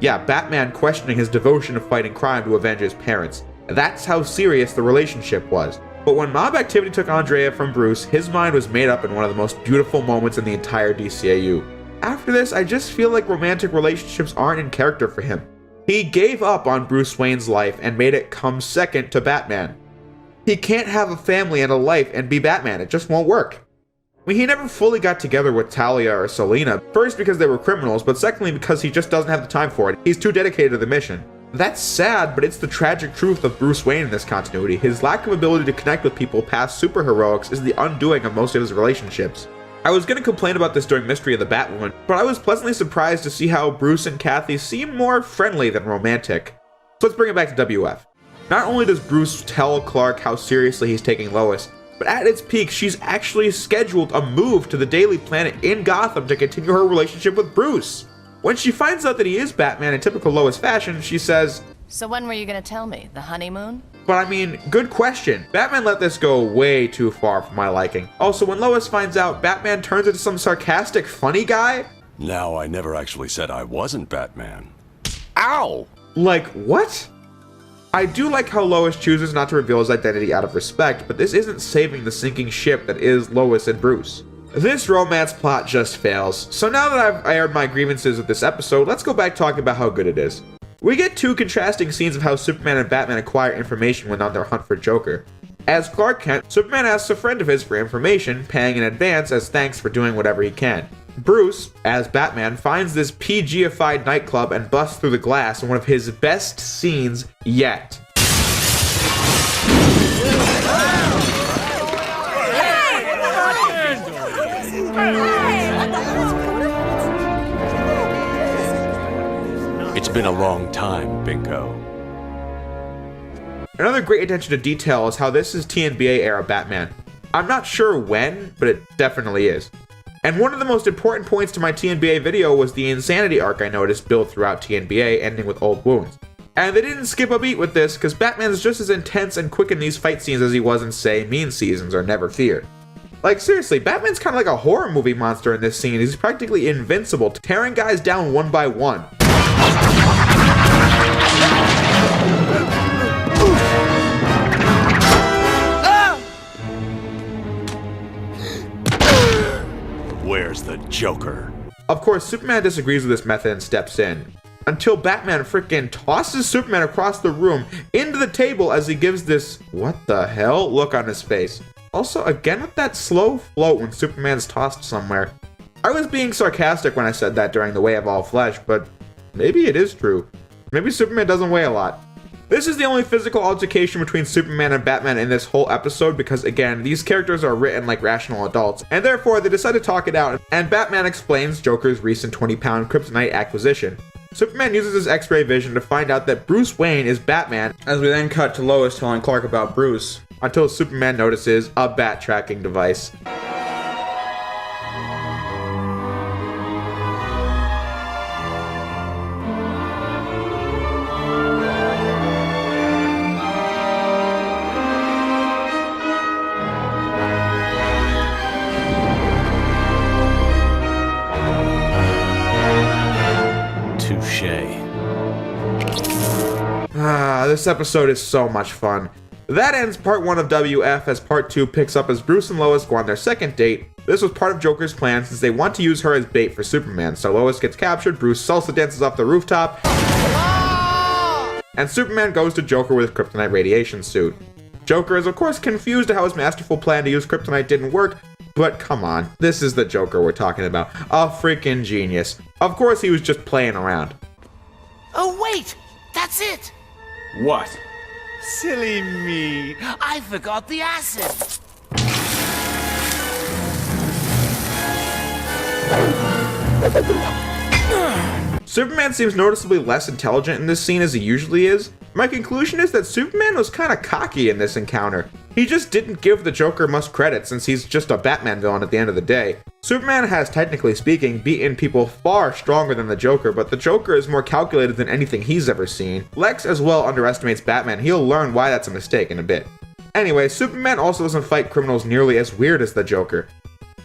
Yeah, Batman questioning his devotion to fighting crime to avenge his parents. That's how serious the relationship was. But when mob activity took Andrea from Bruce, his mind was made up in one of the most beautiful moments in the entire DCAU. After this, I just feel like romantic relationships aren't in character for him. He gave up on Bruce Wayne's life and made it come second to Batman. He can't have a family and a life and be Batman, it just won't work. I mean, he never fully got together with Talia or Selina, first because they were criminals, but secondly because he just doesn't have the time for it. He's too dedicated to the mission. That's sad, but it's the tragic truth of Bruce Wayne in this continuity. His lack of ability to connect with people past superheroics is the undoing of most of his relationships. I was going to complain about this during Mystery of the Batwoman, but I was pleasantly surprised to see how Bruce and Kathy seem more friendly than romantic. So let's bring it back to WF. Not only does Bruce tell Clark how seriously he's taking Lois, but at its peak, she's actually scheduled a move to the Daily Planet in Gotham to continue her relationship with Bruce. When she finds out that he is Batman in typical Lois fashion, she says, So when were you gonna tell me? The honeymoon? But I mean, good question. Batman let this go way too far for my liking. Also, when Lois finds out Batman turns into some sarcastic, funny guy. Now, I never actually said I wasn't Batman. Ow! Like, what? I do like how Lois chooses not to reveal his identity out of respect, but this isn't saving the sinking ship that is Lois and Bruce. This romance plot just fails. So now that I've aired my grievances with this episode, let's go back talking about how good it is. We get two contrasting scenes of how Superman and Batman acquire information when on their hunt for Joker. As Clark Kent, Superman asks a friend of his for information, paying in advance as thanks for doing whatever he can. Bruce, as Batman, finds this PG-ified nightclub and busts through the glass in one of his best scenes yet. It's been a long time, Bingo. Another great attention to detail is how this is TNBA era Batman. I'm not sure when, but it definitely is. And one of the most important points to my TNBA video was the insanity arc I noticed built throughout TNBA, ending with Old Wounds. And they didn't skip a beat with this, because Batman's just as intense and quick in these fight scenes as he was in, say, Mean Seasons or Never Fear. Like, seriously, Batman's kind of like a horror movie monster in this scene. He's practically invincible, tearing guys down one by one. Where's the Joker? Of course, Superman disagrees with this method and steps in. Until Batman frickin' tosses Superman across the room into the table as he gives this "what the hell" look on his face. Also, again with that slow float when Superman's tossed somewhere. I was being sarcastic when I said that during The Way of All Flesh, but maybe it is true. Maybe Superman doesn't weigh a lot. This is the only physical altercation between Superman and Batman in this whole episode because, again, these characters are written like rational adults, and therefore they decide to talk it out, and Batman explains Joker's recent 20-pound kryptonite acquisition. Superman uses his X-ray vision to find out that Bruce Wayne is Batman, as we then cut to Lois telling Clark about Bruce, until Superman notices a bat tracking device. This episode is so much fun. That ends part 1 of WF as part 2 picks up as Bruce and Lois go on their second date. This was part of Joker's plan since they want to use her as bait for Superman, so Lois gets captured, Bruce salsa dances off the rooftop, and Superman goes to Joker with his kryptonite radiation suit. Joker is of course confused at how his masterful plan to use kryptonite didn't work, but come on, this is the Joker we're talking about. A freaking genius. Of course he was just playing around. Oh wait, that's it! What? Silly me. I forgot the acid. Superman seems noticeably less intelligent in this scene as he usually is. My conclusion is that Superman was kinda cocky in this encounter. He just didn't give the Joker much credit since he's just a Batman villain at the end of the day. Superman has, technically speaking, beaten people far stronger than the Joker, but the Joker is more calculated than anything he's ever seen. Lex as well underestimates Batman. He'll learn why that's a mistake in a bit. Anyway, Superman also doesn't fight criminals nearly as weird as the Joker.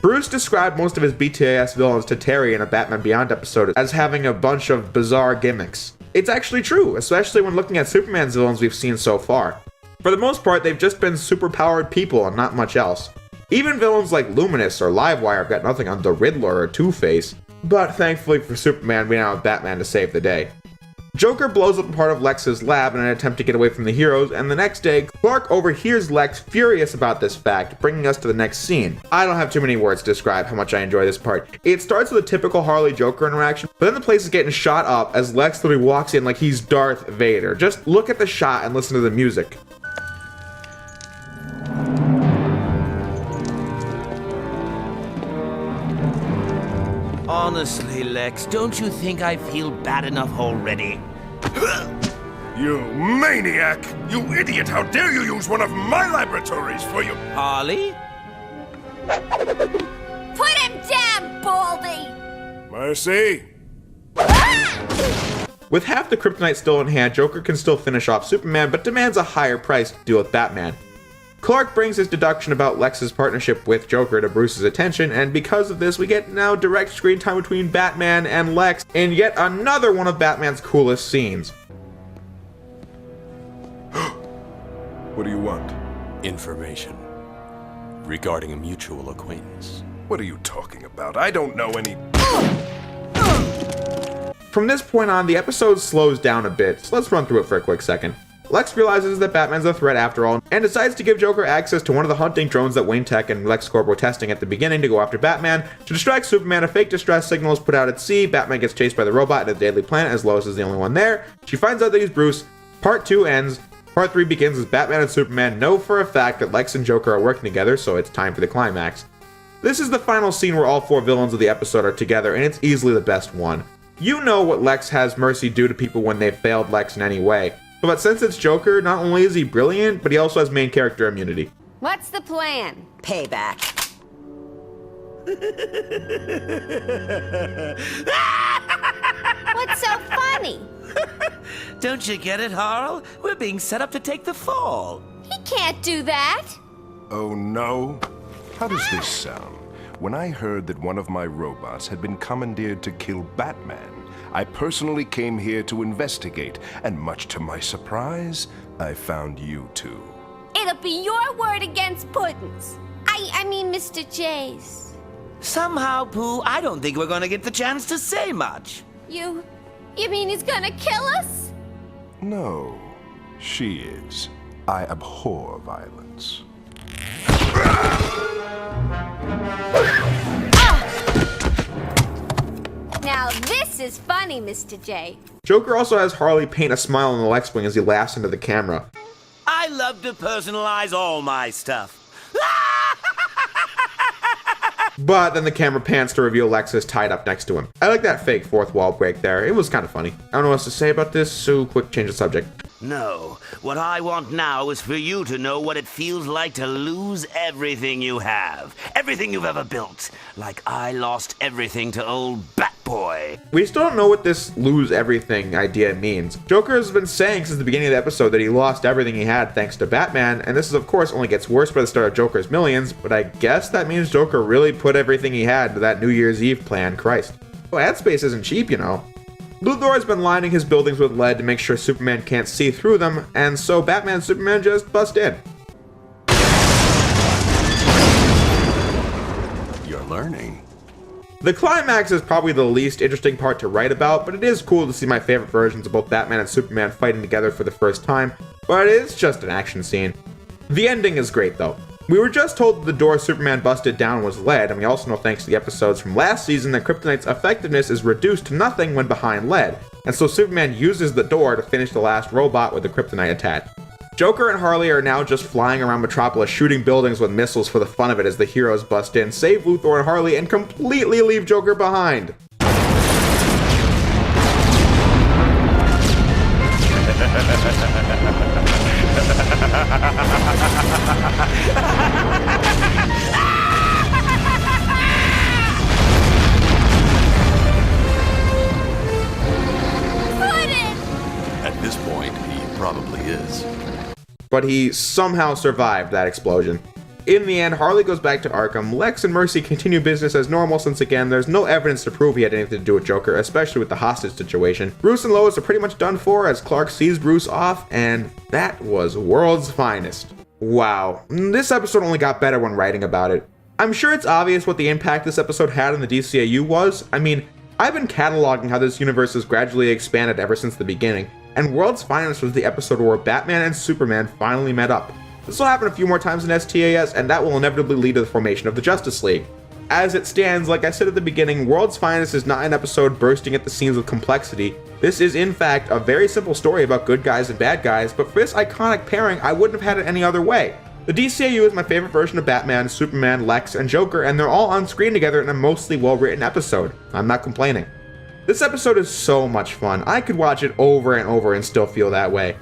Bruce described most of his BTAS villains to Terry in a Batman Beyond episode as having a bunch of bizarre gimmicks. It's actually true, especially when looking at Superman's villains we've seen so far. For the most part, they've just been superpowered people and not much else. Even villains like Luminous or Livewire have got nothing on the Riddler or Two-Face. But thankfully for Superman, we now have Batman to save the day. Joker blows up a part of Lex's lab in an attempt to get away from the heroes, and the next day, Clark overhears Lex furious about this fact, bringing us to the next scene. I don't have too many words to describe how much I enjoy this part. It starts with a typical Harley-Joker interaction, but then the place is getting shot up as Lex literally walks in like he's Darth Vader. Just look at the shot and listen to the music. Honestly, Lex, don't you think I feel bad enough already? You maniac! You idiot! How dare you use one of my laboratories for your... Harley? Put him down, Baldy! Mercy? With half the kryptonite still in hand, Joker can still finish off Superman, but demands a higher price to deal with Batman. Clark brings his deduction about Lex's partnership with Joker to Bruce's attention, and because of this, we get now direct screen time between Batman and Lex in yet another one of Batman's coolest scenes. What do you want? Information regarding a mutual acquaintance. What are you talking about? I don't know any... From this point on, the episode slows down a bit, so let's run through it for a quick second. Lex realizes that Batman's a threat after all, and decides to give Joker access to one of the hunting drones that Wayne Tech and LexCorp were testing at the beginning to go after Batman. To distract Superman, a fake distress signal is put out at sea. Batman gets chased by the robot at the Daily Planet as Lois is the only one there. She finds out that he's Bruce. Part 2 ends. Part 3 begins as Batman and Superman know for a fact that Lex and Joker are working together, so it's time for the climax. This is the final scene where all 4 villains of the episode are together, and it's easily the best one. You know what Lex has Mercy do to people when they've failed Lex in any way. But since it's Joker, not only is he brilliant, but he also has main character immunity. What's the plan? Payback. What's so funny? Don't you get it, Harl? We're being set up to take the fall. He can't do that. Oh no? How does this sound? When I heard that one of my robots had been commandeered to kill Batman, I personally came here to investigate, and much to my surprise, I found you two. It'll be your word against Puddin's. I mean Mr. J's. Somehow, Pooh, I don't think we're gonna get the chance to say much. You mean he's gonna kill us? No, she is. I abhor violence. Now this is funny, Mr. J. Joker also has Harley paint a smile on the Lex wing as he laughs into the camera. I love to personalize all my stuff. But then the camera pans to reveal Lex is tied up next to him. I like that fake fourth wall break there. It was kind of funny. I don't know what else to say about this, so quick change of subject. No, what I want now is for you to know what it feels like to lose everything you have. Everything you've ever built. Like I lost everything to old Batboy. We still don't know what this lose everything idea means. Joker has been saying since the beginning of the episode that he lost everything he had thanks to Batman, and this is of course only gets worse by the start of Joker's Millions, but I guess that means Joker really put everything he had into that New Year's Eve plan. Christ. Well, ad space isn't cheap, you know. Luthor has been lining his buildings with lead to make sure Superman can't see through them, and so Batman and Superman just bust in. You're learning. The climax is probably the least interesting part to write about, but it is cool to see my favorite versions of both Batman and Superman fighting together for the first time, but it's just an action scene. The ending is great though. We were just told that the door Superman busted down was lead, and we also know thanks to the episodes from last season that Kryptonite's effectiveness is reduced to nothing when behind lead, and so Superman uses the door to finish the last robot with the Kryptonite attached. Joker and Harley are now just flying around Metropolis shooting buildings with missiles for the fun of it as the heroes bust in, save Luthor and Harley, and completely leave Joker behind. At this point, he probably is. But he somehow survived that explosion. In the end, Harley goes back to Arkham. Lex and Mercy continue business as normal since again, there's no evidence to prove he had anything to do with Joker, especially with the hostage situation. Bruce and Lois are pretty much done for as Clark sees Bruce off, and that was world's finest. Wow, this episode only got better when writing about it. I'm sure it's obvious what the impact this episode had on the DCAU was. I mean, I've been cataloging how this universe has gradually expanded ever since the beginning, and World's Finest was the episode where Batman and Superman finally met up. This will happen a few more times in STAS, and that will inevitably lead to the formation of the Justice League. As it stands, like I said at the beginning, World's Finest is not an episode bursting at the seams with complexity. This is in fact a very simple story about good guys and bad guys, but for this iconic pairing, I wouldn't have had it any other way. The DCAU is my favorite version of Batman, Superman, Lex, and Joker, and they're all on screen together in a mostly well-written episode. I'm not complaining. This episode is so much fun. I could watch it over and over and still feel that way.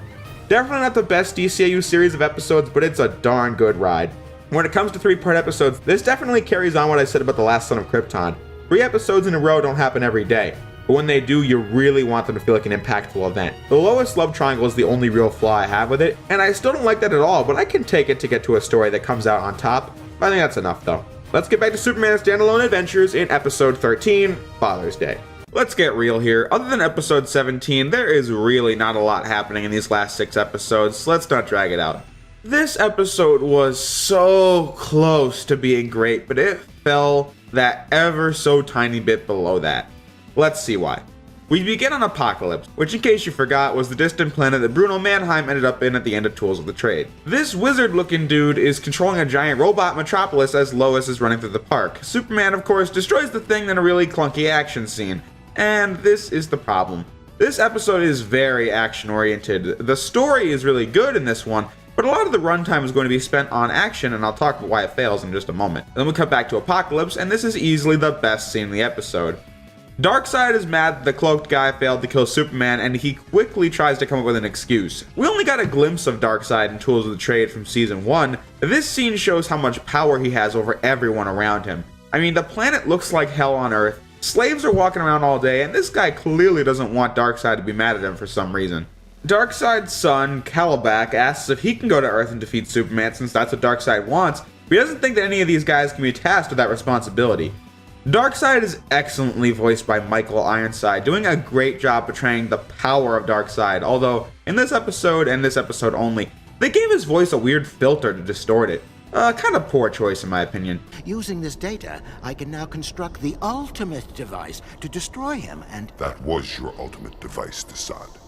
Definitely not the best DCAU series of episodes, but it's a darn good ride. When it comes to 3-part episodes, this definitely carries on what I said about The Last Son of Krypton. 3 episodes in a row don't happen every day. but when they do, you really want them to feel like an impactful event. The Lois love triangle is the only real flaw I have with it, and I still don't like that at all, but I can take it to get to a story that comes out on top. I think that's enough though. Let's get back to Superman's standalone adventures in episode 13, Father's Day. Let's get real here. Other than episode 17, there is really not a lot happening in these last 6 episodes, so let's not drag it out. This episode was so close to being great, but it fell that ever so tiny bit below that. Let's see why. We begin on Apokolips, which in case you forgot was the distant planet that Bruno Mannheim ended up in at the end of Tools of the Trade. This wizard-looking dude is controlling a giant robot metropolis as Lois is running through the park. Superman, of course, destroys the thing in a really clunky action scene. And this is the problem. This episode is very action-oriented. The story is really good in this one, but a lot of the runtime is going to be spent on action, and I'll talk about why it fails in just a moment. Then we cut back to Apokolips, and this is easily the best scene in the episode. Darkseid is mad that the cloaked guy failed to kill Superman, and he quickly tries to come up with an excuse. We only got a glimpse of Darkseid in Tools of the Trade from season 1. This scene shows how much power he has over everyone around him. I mean, the planet looks like hell on Earth, slaves are walking around all day, and this guy clearly doesn't want Darkseid to be mad at him for some reason. Darkseid's son, Kalibak, asks if he can go to Earth and defeat Superman since that's what Darkseid wants, but he doesn't think that any of these guys can be tasked with that responsibility. Darkseid is excellently voiced by Michael Ironside, doing a great job portraying the power of Darkseid, although in this episode and this episode only, they gave his voice a weird filter to distort it. Kind of poor choice in my opinion. Using this data, I can now construct the ultimate device to destroy him and... That was your ultimate device, Desaad.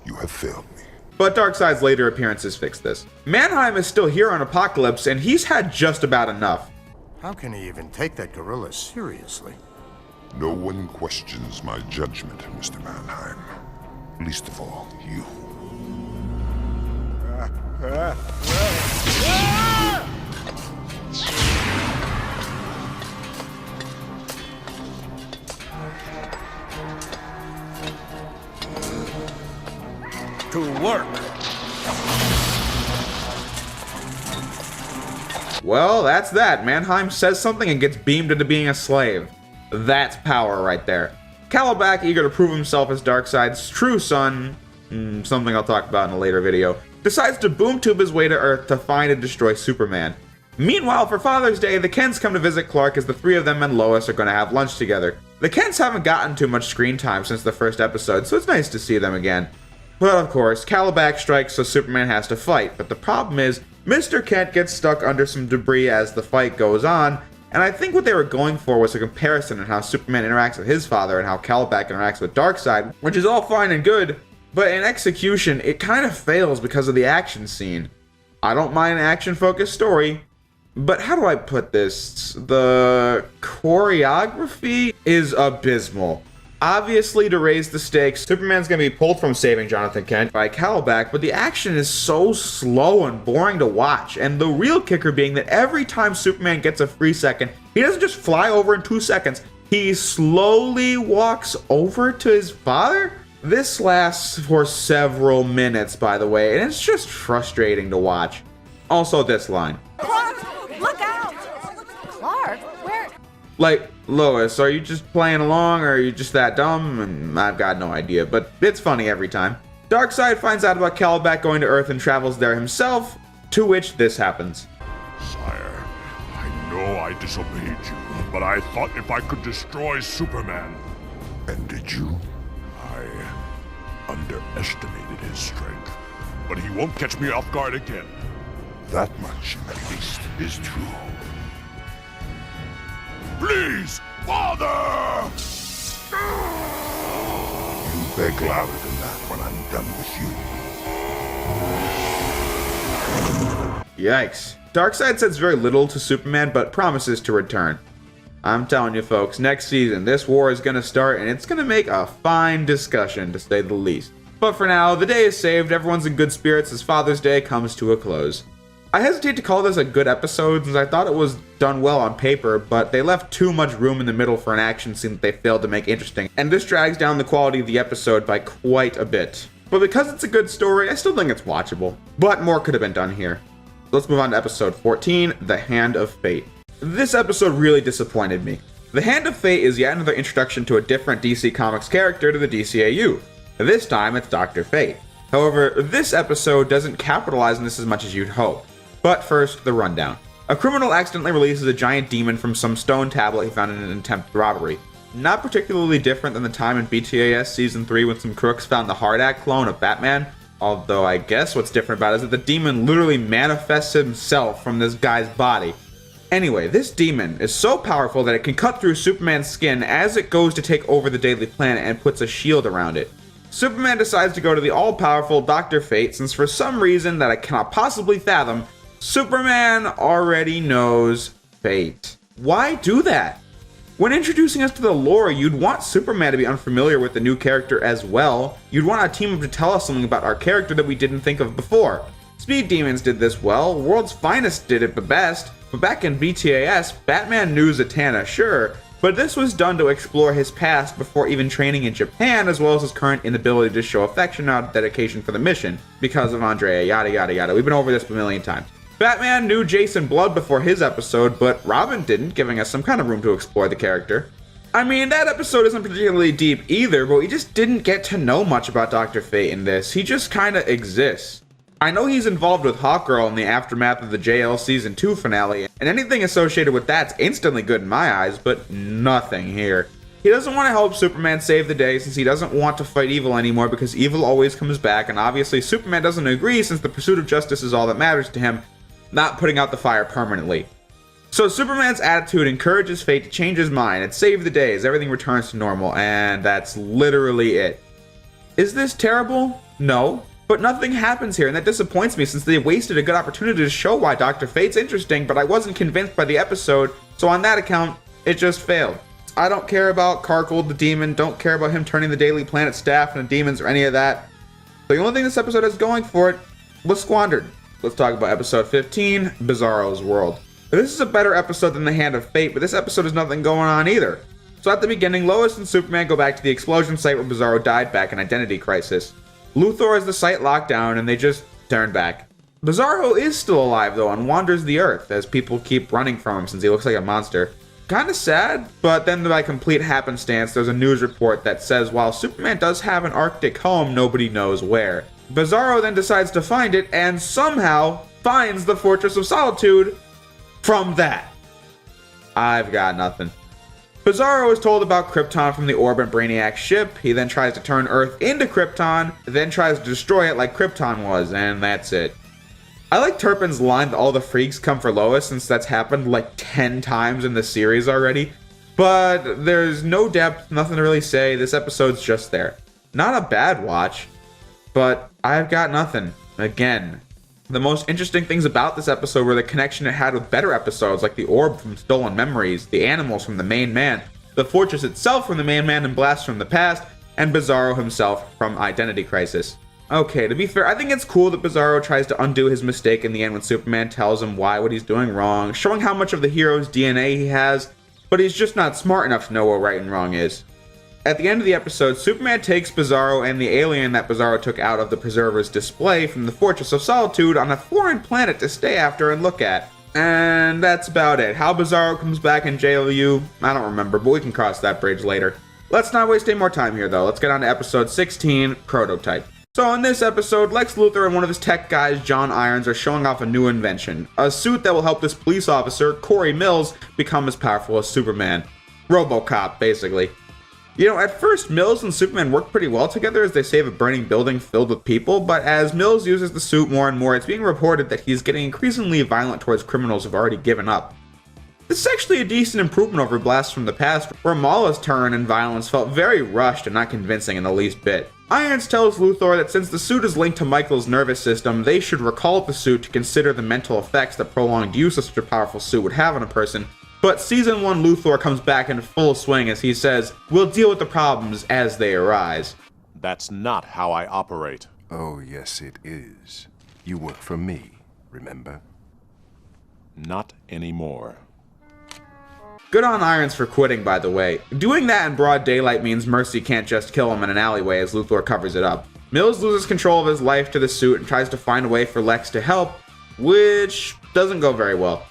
You have failed me. But Darkseid's later appearances fix this. Mannheim is still here on Apokolips, and he's had just about enough. How can he even take that gorilla seriously? No one questions my judgment, Mr. Mannheim. Least of all, you. To work. Well, that's that. Mannheim says something and gets beamed into being a slave. That's power right there. Kalibak, eager to prove himself as Darkseid's true son, something I'll talk about in a later video, decides to boom tube his way to Earth to find and destroy Superman. Meanwhile, for Father's Day, the Kents come to visit Clark as the 3 of them and Lois are going to have lunch together. The Kents haven't gotten too much screen time since the first episode, so it's nice to see them again. But of course, Kalibak strikes so Superman has to fight, but the problem is, Mr. Kent gets stuck under some debris as the fight goes on, and I think what they were going for was a comparison in how Superman interacts with his father and how Kalibak interacts with Darkseid, which is all fine and good, but in execution, it kind of fails because of the action scene. I don't mind an action-focused story, but how do I put this? The choreography is abysmal. Obviously, to raise the stakes, Superman's gonna be pulled from saving Jonathan Kent by Kalibak, but the action is so slow and boring to watch, and the real kicker being that every time Superman gets a free second, he doesn't just fly over in 2 seconds, he slowly walks over to his father? This lasts for several minutes, by the way, and it's just frustrating to watch. Also, this line. Clark, look out! Clark, where? Like, Lois, are you just playing along, or are you just that dumb? And I've got no idea, but it's funny every time. Darkseid finds out about Kalibak going to Earth and travels there himself, to which this happens. Sire, I know I disobeyed you, but I thought if I could destroy Superman. And did you? I underestimated his strength, but he won't catch me off guard again. That much, at least, is true. Please, Father! You beg louder than that when I'm done with you. Yikes. Darkseid says very little to Superman, but promises to return. I'm telling you folks, next season, this war is gonna start, and it's gonna make a fine discussion, to say the least. But for now, the day is saved, everyone's in good spirits as Father's Day comes to a close. I hesitate to call this a good episode since I thought it was done well on paper, but they left too much room in the middle for an action scene that they failed to make interesting, and this drags down the quality of the episode by quite a bit. But because it's a good story, I still think it's watchable. But more could have been done here. Let's move on to episode 14, The Hand of Fate. This episode really disappointed me. The Hand of Fate is yet another introduction to a different DC Comics character to the DCAU. This time it's Dr. Fate. However, this episode doesn't capitalize on this as much as you'd hope. But first, the rundown. A criminal accidentally releases a giant demon from some stone tablet he found in an attempted robbery. Not particularly different than the time in BTAS Season 3 when some crooks found the Hard Act clone of Batman, although I guess what's different about it is that the demon literally manifests himself from this guy's body. Anyway, this demon is so powerful that it can cut through Superman's skin as it goes to take over the Daily Planet and puts a shield around it. Superman decides to go to the all-powerful Dr. Fate since for some reason that I cannot possibly fathom, Superman already knows Fate. Why do that? When introducing us to the lore, you'd want Superman to be unfamiliar with the new character as well. You'd want our team up to tell us something about our character that we didn't think of before. Speed Demons did this well, World's Finest did it the best, but back in BTAS, Batman knew Zatanna, sure, but this was done to explore his past before even training in Japan, as well as his current inability to show affection or dedication for the mission, because of Andrea, yada yada yada. We've been over this a million times. Batman knew Jason Blood before his episode, but Robin didn't, giving us some kind of room to explore the character. I mean, that episode isn't particularly deep either, but we just didn't get to know much about Dr. Fate in this. He just kinda exists. I know he's involved with Hawkgirl in the aftermath of the JL Season 2 finale, and anything associated with that's instantly good in my eyes, but nothing here. He doesn't want to help Superman save the day since he doesn't want to fight evil anymore because evil always comes back, and obviously Superman doesn't agree since the pursuit of justice is all that matters to him, not putting out the fire permanently. So Superman's attitude encourages Fate to change his mind and save the day as everything returns to normal, and that's literally it. Is this terrible? No. But nothing happens here, and that disappoints me since they wasted a good opportunity to show why Dr. Fate's interesting, but I wasn't convinced by the episode, so on that account, it just failed. I don't care about Karkle the demon, don't care about him turning the Daily Planet staff into demons or any of that. The only thing this episode has going for it was squandered. Let's talk about episode 15, Bizarro's World. This is a better episode than The Hand of Fate, but this episode has nothing going on either. So at the beginning, Lois and Superman go back to the explosion site where Bizarro died back in Identity Crisis. Luthor has the site locked down and they just turn back. Bizarro is still alive though and wanders the earth as people keep running from him since he looks like a monster. Kinda sad, but then by complete happenstance there's a news report that says while Superman does have an Arctic home, nobody knows where. Bizarro then decides to find it and somehow finds the Fortress of Solitude from that. I've got nothing. Bizarro is told about Krypton from the Orb and Brainiac's ship. He then tries to turn Earth into Krypton, then tries to destroy it like Krypton was, and that's it. I like Turpin's line that all the freaks come for Lois since that's happened like 10 times in the series already. But there's no depth, nothing to really say. This episode's just there. Not a bad watch, but I've got nothing. Again. The most interesting things about this episode were the connection it had with better episodes like the Orb from Stolen Memories, the animals from The Main Man, the Fortress itself from The Main Man and Blast from the Past, and Bizarro himself from Identity Crisis. Okay, to be fair, I think it's cool that Bizarro tries to undo his mistake in the end when Superman tells him what he's doing wrong, showing how much of the hero's DNA he has, but he's just not smart enough to know what right and wrong is. At the end of the episode, Superman takes Bizarro and the alien that Bizarro took out of the Preserver's display from the Fortress of Solitude on a foreign planet to stay after and look at. And that's about it. How Bizarro comes back in JLU, I don't remember, but we can cross that bridge later. Let's not waste any more time here though. Let's get on to episode 16, Prototype. So in this episode, Lex Luthor and one of his tech guys, John Irons, are showing off a new invention. A suit that will help this police officer, Corey Mills, become as powerful as Superman. RoboCop, basically. You know, at first, Mills and Superman work pretty well together as they save a burning building filled with people, but as Mills uses the suit more and more, it's being reported that he's getting increasingly violent towards criminals who've already given up. This is actually a decent improvement over Blast from the Past, where Mala's turn and violence felt very rushed and not convincing in the least bit. Irons tells Luthor that since the suit is linked to Michael's nervous system, they should recall the suit to consider the mental effects that prolonged use of such a powerful suit would have on a person. But Season 1 Luthor comes back in full swing as he says, "We'll deal with the problems as they arise." That's not how I operate. Oh, yes, it is. You work for me, remember? Not anymore. Good on Irons for quitting, by the way. Doing that in broad daylight means Mercy can't just kill him in an alleyway as Luthor covers it up. Mills loses control of his life to the suit and tries to find a way for Lex to help, which doesn't go very well.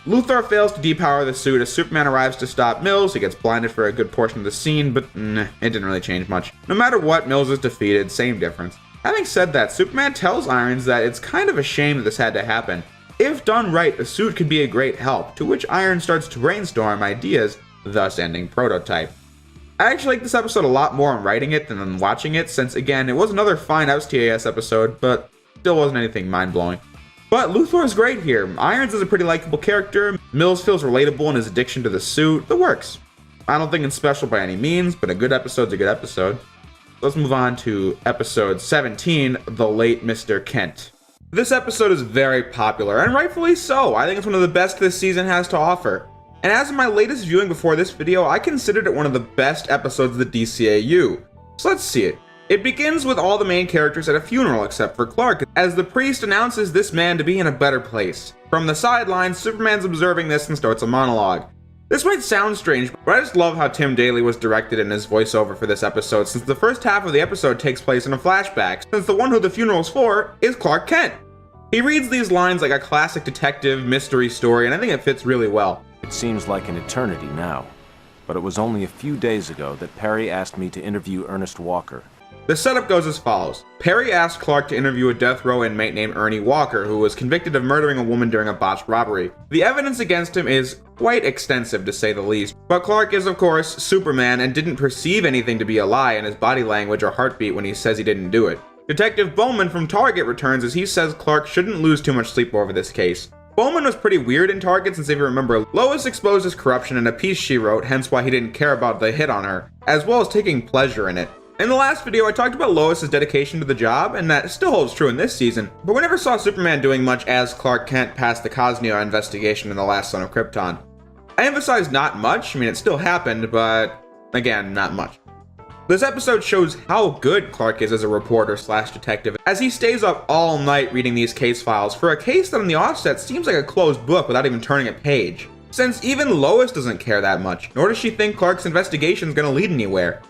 Luthor fails to depower the suit as Superman arrives to stop Mills. He gets blinded for a good portion of the scene, but it didn't really change much. No matter what, Mills is defeated, same difference. Having said that, Superman tells Irons that it's kind of a shame that this had to happen. If done right, the suit could be a great help, to which Irons starts to brainstorm ideas, thus ending Prototype. I actually like this episode a lot more on writing it than on watching it, since again, it was another fine OutTAS episode, but still wasn't anything mind-blowing. But Luthor is great here. Irons is a pretty likable character, Mills feels relatable in his addiction to the suit, the works. I don't think it's special by any means, but a good episode's a good episode. Let's move on to episode 17, The Late Mr. Kent. This episode is very popular, and rightfully so. I think it's one of the best this season has to offer. And as of my latest viewing before this video, I considered it one of the best episodes of the DCAU. So let's see it. It begins with all the main characters at a funeral except for Clark, as the priest announces this man to be in a better place. From the sidelines, Superman's observing this and starts a monologue. This might sound strange, but I just love how Tim Daly was directed in his voiceover for this episode, since the first half of the episode takes place in a flashback, since the one who the funeral's for is Clark Kent. He reads these lines like a classic detective mystery story, and I think it fits really well. It seems like an eternity now, but it was only a few days ago that Perry asked me to interview Ernest Walker. The setup goes as follows. Perry asked Clark to interview a death row inmate named Ernie Walker, who was convicted of murdering a woman during a botched robbery. The evidence against him is quite extensive, to say the least, but Clark is of course Superman and didn't perceive anything to be a lie in his body language or heartbeat when he says he didn't do it. Detective Bowman from Target returns as he says Clark shouldn't lose too much sleep over this case. Bowman was pretty weird in Target, since if you remember, Lois exposed his corruption in a piece she wrote, hence why he didn't care about the hit on her, as well as taking pleasure in it. In the last video, I talked about Lois's dedication to the job, and that still holds true in this season, but we never saw Superman doing much as Clark Kent past the Cosneo investigation in The Last Son of Krypton. I emphasize not much, I mean it still happened, but again, not much. This episode shows how good Clark is as a reporter slash detective, as he stays up all night reading these case files for a case that on the offset seems like a closed book without even turning a page. Since even Lois doesn't care that much, nor does she think Clark's investigation is going to lead anywhere.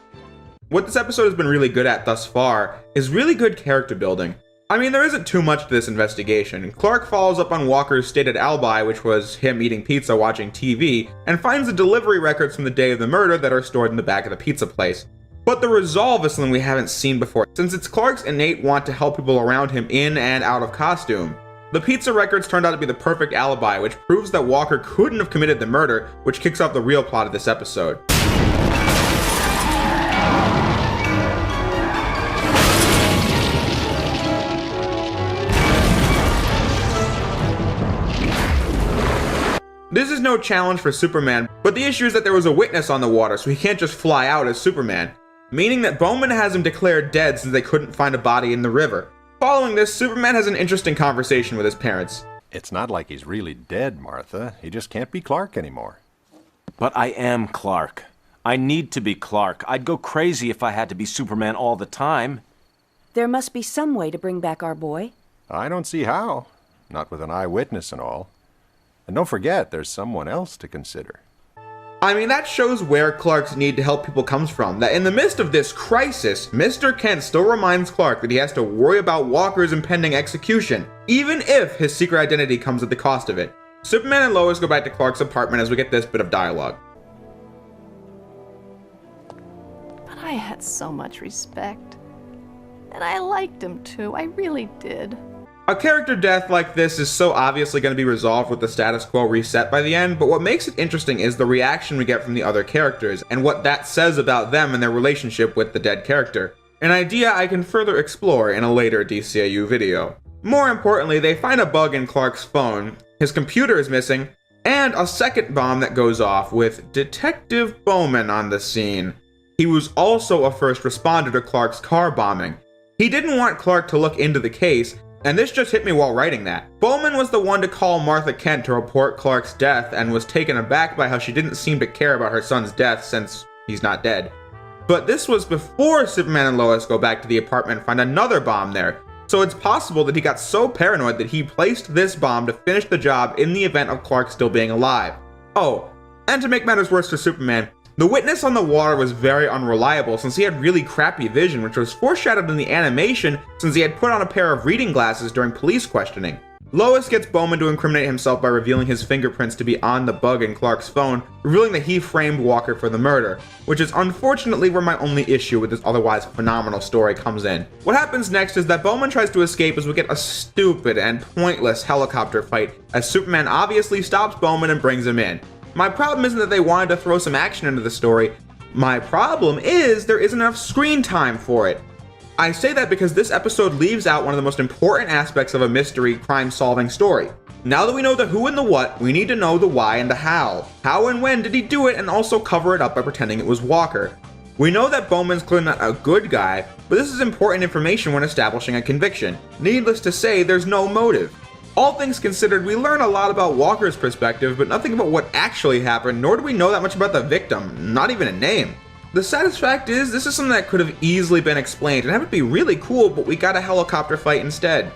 What this episode has been really good at thus far is really good character building. I mean, there isn't too much to this investigation. Clark follows up on Walker's stated alibi, which was him eating pizza watching TV, and finds the delivery records from the day of the murder that are stored in the back of the pizza place. But the resolve is something we haven't seen before, since it's Clark's innate want to help people around him in and out of costume. The pizza records turned out to be the perfect alibi, which proves that Walker couldn't have committed the murder, which kicks off the real plot of this episode. This is no challenge for Superman, but the issue is that there was a witness on the water, so he can't just fly out as Superman, meaning that Bowman has him declared dead since they couldn't find a body in the river. Following this, Superman has an interesting conversation with his parents. It's not like he's really dead, Martha. He just can't be Clark anymore. But I am Clark. I need to be Clark. I'd go crazy if I had to be Superman all the time. There must be some way to bring back our boy. I don't see how. Not with an eyewitness and all. And don't forget, there's someone else to consider. I mean, that shows where Clark's need to help people comes from. That in the midst of this crisis, Mr. Kent still reminds Clark that he has to worry about Walker's impending execution, even if his secret identity comes at the cost of it. Superman and Lois go back to Clark's apartment as we get this bit of dialogue. But I had so much respect. And I liked him too, I really did. A character death like this is so obviously going to be resolved with the status quo reset by the end, but what makes it interesting is the reaction we get from the other characters, and what that says about them and their relationship with the dead character. An idea I can further explore in a later DCAU video. More importantly, they find a bug in Clark's phone, his computer is missing, and a second bomb that goes off with Detective Bowman on the scene. He was also a first responder to Clark's car bombing. He didn't want Clark to look into the case, and this just hit me while writing that. Bowman was the one to call Martha Kent to report Clark's death and was taken aback by how she didn't seem to care about her son's death since he's not dead. But this was before Superman and Lois go back to the apartment and find another bomb there, so it's possible that he got so paranoid that he placed this bomb to finish the job in the event of Clark still being alive. Oh, and to make matters worse for Superman, the witness on the water was very unreliable since he had really crappy vision, which was foreshadowed in the animation since he had put on a pair of reading glasses during police questioning. Lois gets Bowman to incriminate himself by revealing his fingerprints to be on the bug in Clark's phone, revealing that he framed Walker for the murder, which is unfortunately where my only issue with this otherwise phenomenal story comes in. What happens next is that Bowman tries to escape as we get a stupid and pointless helicopter fight, as Superman obviously stops Bowman and brings him in. My problem isn't that they wanted to throw some action into the story, my problem is there isn't enough screen time for it. I say that because this episode leaves out one of the most important aspects of a mystery crime-solving story. Now that we know the who and the what, we need to know the why and the how. How and when did he do it, and also cover it up by pretending it was Walker. We know that Bowman's clearly not a good guy, but this is important information when establishing a conviction. Needless to say, there's no motive. All things considered, we learn a lot about Walker's perspective, but nothing about what actually happened, nor do we know that much about the victim, not even a name. The saddest fact is, this is something that could have easily been explained, and that would be really cool, but we got a helicopter fight instead.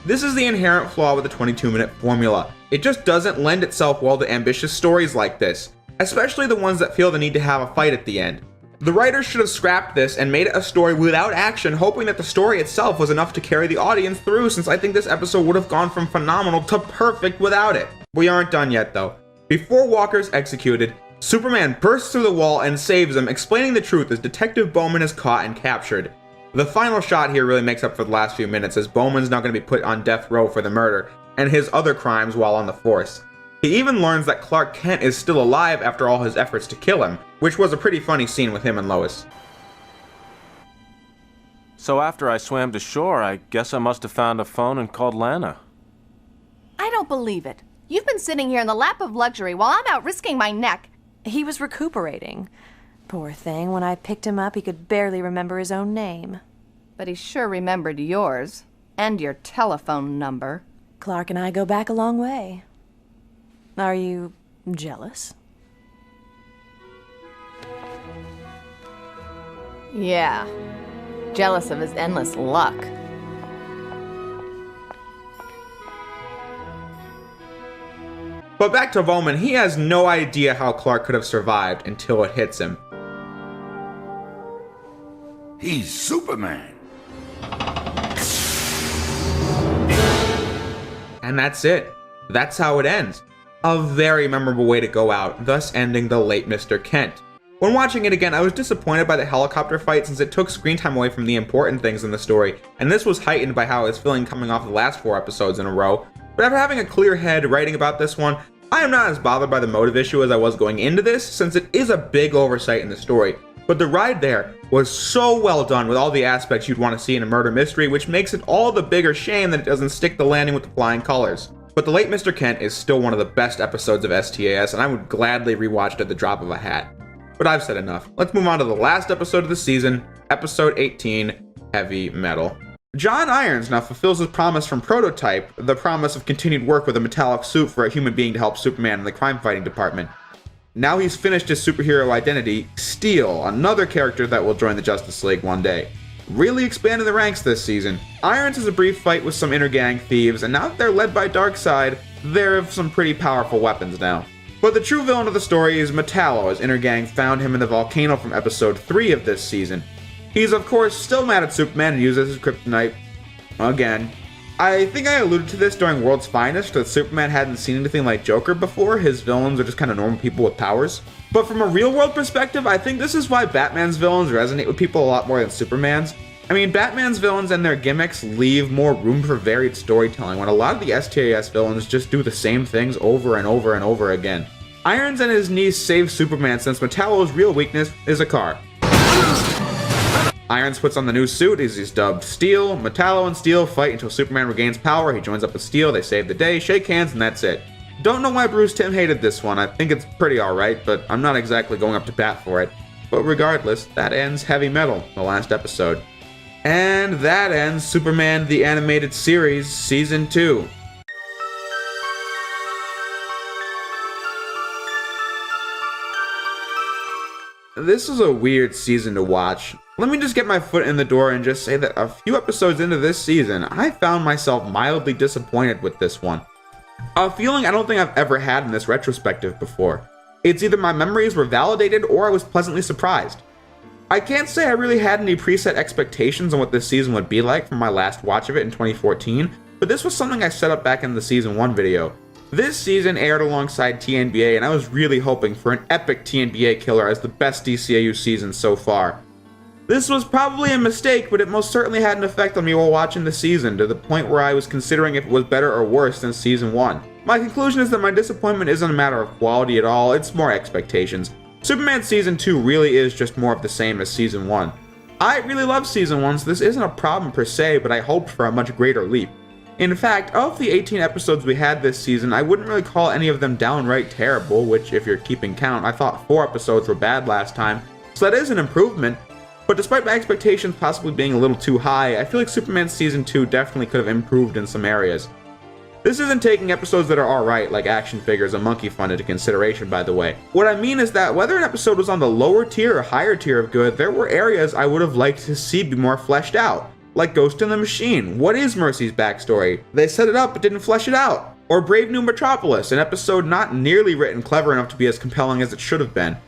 This is the inherent flaw with the 22-minute formula. It just doesn't lend itself well to ambitious stories like this, especially the ones that feel the need to have a fight at the end. The writers should have scrapped this and made it a story without action, hoping that the story itself was enough to carry the audience through, since I think this episode would have gone from phenomenal to perfect without it. We aren't done yet though. Before Walker's executed, Superman bursts through the wall and saves him, explaining the truth as Detective Bowman is caught and captured. The final shot here really makes up for the last few minutes, as Bowman's now going to be put on death row for the murder, and his other crimes while on the force. He even learns that Clark Kent is still alive after all his efforts to kill him, which was a pretty funny scene with him and Lois. So after I swam to shore, I guess I must have found a phone and called Lana. I don't believe it. You've been sitting here in the lap of luxury while I'm out risking my neck. He was recuperating. Poor thing, when I picked him up, he could barely remember his own name. But he sure remembered yours. And your telephone number. Clark and I go back a long way. Are you jealous? Yeah. Jealous of his endless luck. But back to Bowman, he has no idea how Clark could have survived until it hits him. He's Superman. And that's it. That's how it ends. A very memorable way to go out, thus ending the late Mr. Kent. When watching it again, I was disappointed by the helicopter fight since it took screen time away from the important things in the story, and this was heightened by how I was feeling coming off the last 4 episodes in a row. But after having a clear head writing about this one, I am not as bothered by the motive issue as I was going into this, since it is a big oversight in the story. But the ride there was so well done with all the aspects you'd want to see in a murder mystery, which makes it all the bigger shame that it doesn't stick the landing with the flying colors. But The Late Mr. Kent is still one of the best episodes of STAS, and I would gladly rewatch it at the drop of a hat. But I've said enough. Let's move on to the last episode of the season, episode 18, Heavy Metal. John Irons now fulfills his promise from Prototype, the promise of continued work with a metallic suit for a human being to help Superman in the crime-fighting department. Now he's finished his superhero identity, Steel, another character that will join the Justice League one day. Really expanding the ranks this season. Irons has a brief fight with some inner-gang thieves, and now that they're led by Darkseid, they have some pretty powerful weapons now. But the true villain of the story is Metallo, as inner-gang found him in the volcano from episode 3 of this season. He's of course still mad at Superman and uses his kryptonite again. I think I alluded to this during World's Finest, that Superman hadn't seen anything like Joker before. His villains are just kind of normal people with powers. But from a real-world perspective, I think this is why Batman's villains resonate with people a lot more than Superman's. I mean, Batman's villains and their gimmicks leave more room for varied storytelling, when a lot of the STAS villains just do the same things over and over and over again. Irons and his niece save Superman since Metallo's real weakness is a car. Irons puts on the new suit as he's dubbed Steel. Metallo and Steel fight until Superman regains power. He joins up with Steel, they save the day, shake hands, and that's it. Don't know why Bruce Timm hated this one. I think it's pretty alright, but I'm not exactly going up to bat for it. But regardless, that ends Heavy Metal, the last episode. And that ends Superman the Animated Series Season 2. This was a weird season to watch. Let me just get my foot in the door and just say that a few episodes into this season, I found myself mildly disappointed with this one. A feeling I don't think I've ever had in this retrospective before. It's either my memories were validated or I was pleasantly surprised. I can't say I really had any preset expectations on what this season would be like from my last watch of it in 2014, but this was something I set up back in the Season 1 video. This season aired alongside TNBA, and I was really hoping for an epic TNBA killer as the best DCAU season so far. This was probably a mistake, but it most certainly had an effect on me while watching the season, to the point where I was considering if it was better or worse than Season 1. My conclusion is that my disappointment isn't a matter of quality at all, it's more expectations. Superman Season 2 really is just more of the same as Season 1. I really love Season 1, so this isn't a problem per se, but I hoped for a much greater leap. In fact, of the 18 episodes we had this season, I wouldn't really call any of them downright terrible, which, if you're keeping count, I thought 4 episodes were bad last time, so that is an improvement. But despite my expectations possibly being a little too high, I feel like Superman Season 2 definitely could have improved in some areas. This isn't taking episodes that are alright, like Action Figures and Monkey Fun, into consideration, by the way. What I mean is that whether an episode was on the lower tier or higher tier of good, there were areas I would have liked to see be more fleshed out. Like Ghost in the Machine. What is Mercy's backstory? They set it up but didn't flesh it out. Or Brave New Metropolis, an episode not nearly written clever enough to be as compelling as it should have been.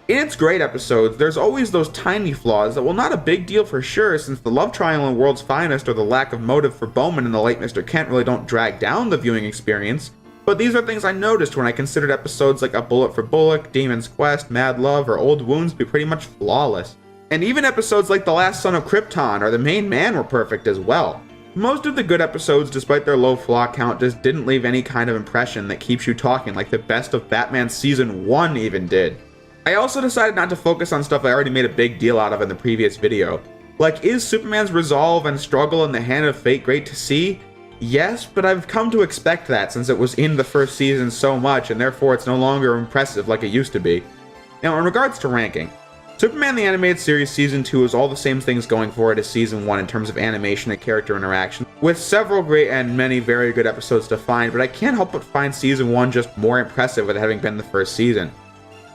In its great episodes, there's always those tiny flaws that, while not a big deal for sure, since the love triangle in World's Finest or the lack of motive for Bowman and the late Mr. Kent really don't drag down the viewing experience, but these are things I noticed when I considered episodes like A Bullet for Bullock, Demon's Quest, Mad Love, or Old Wounds to be pretty much flawless. And even episodes like The Last Son of Krypton or The Main Man were perfect as well. Most of the good episodes, despite their low flaw count, just didn't leave any kind of impression that keeps you talking like the best of Batman Season 1 even did. I also decided not to focus on stuff I already made a big deal out of in the previous video. Like, is Superman's resolve and struggle in the Hand of Fate great to see? Yes, but I've come to expect that since it was in the first season so much, and therefore it's no longer impressive like it used to be. Now, in regards to ranking, Superman the Animated Series Season 2 has all the same things going for it as Season 1 in terms of animation and character interaction, with several great and many very good episodes to find, but I can't help but find Season 1 just more impressive with it having been the first season.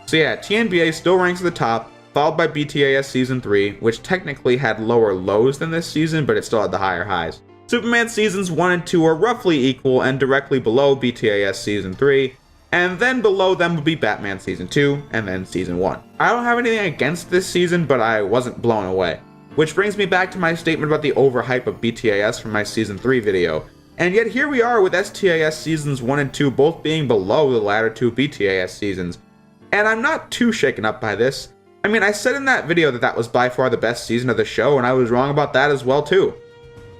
So yeah, TNBA still ranks at the top, followed by BTAS Season 3, which technically had lower lows than this season, but it still had the higher highs. Superman Seasons 1 and 2 are roughly equal and directly below BTAS Season 3, and then below them would be Batman Season 2, and then Season 1. I don't have anything against this season, but I wasn't blown away. Which brings me back to my statement about the overhype of BTAS from my Season 3 video. And yet here we are with STAS Seasons 1 and 2 both being below the latter two BTAS seasons. And I'm not too shaken up by this. I mean, I said in that video that that was by far the best season of the show, and I was wrong about that as well too.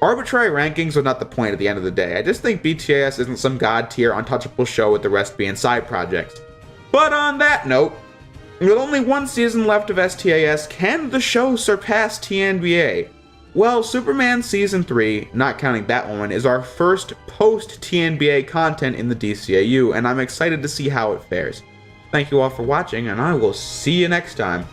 Arbitrary rankings are not the point at the end of the day. I just think BTAS isn't some god-tier untouchable show with the rest being side projects. But on that note, with only one season left of STAS, can the show surpass TNBA? Well, Superman Season 3, not counting Batwoman, is our first post-TNBA content in the DCAU, and I'm excited to see how it fares. Thank you all for watching, and I will see you next time.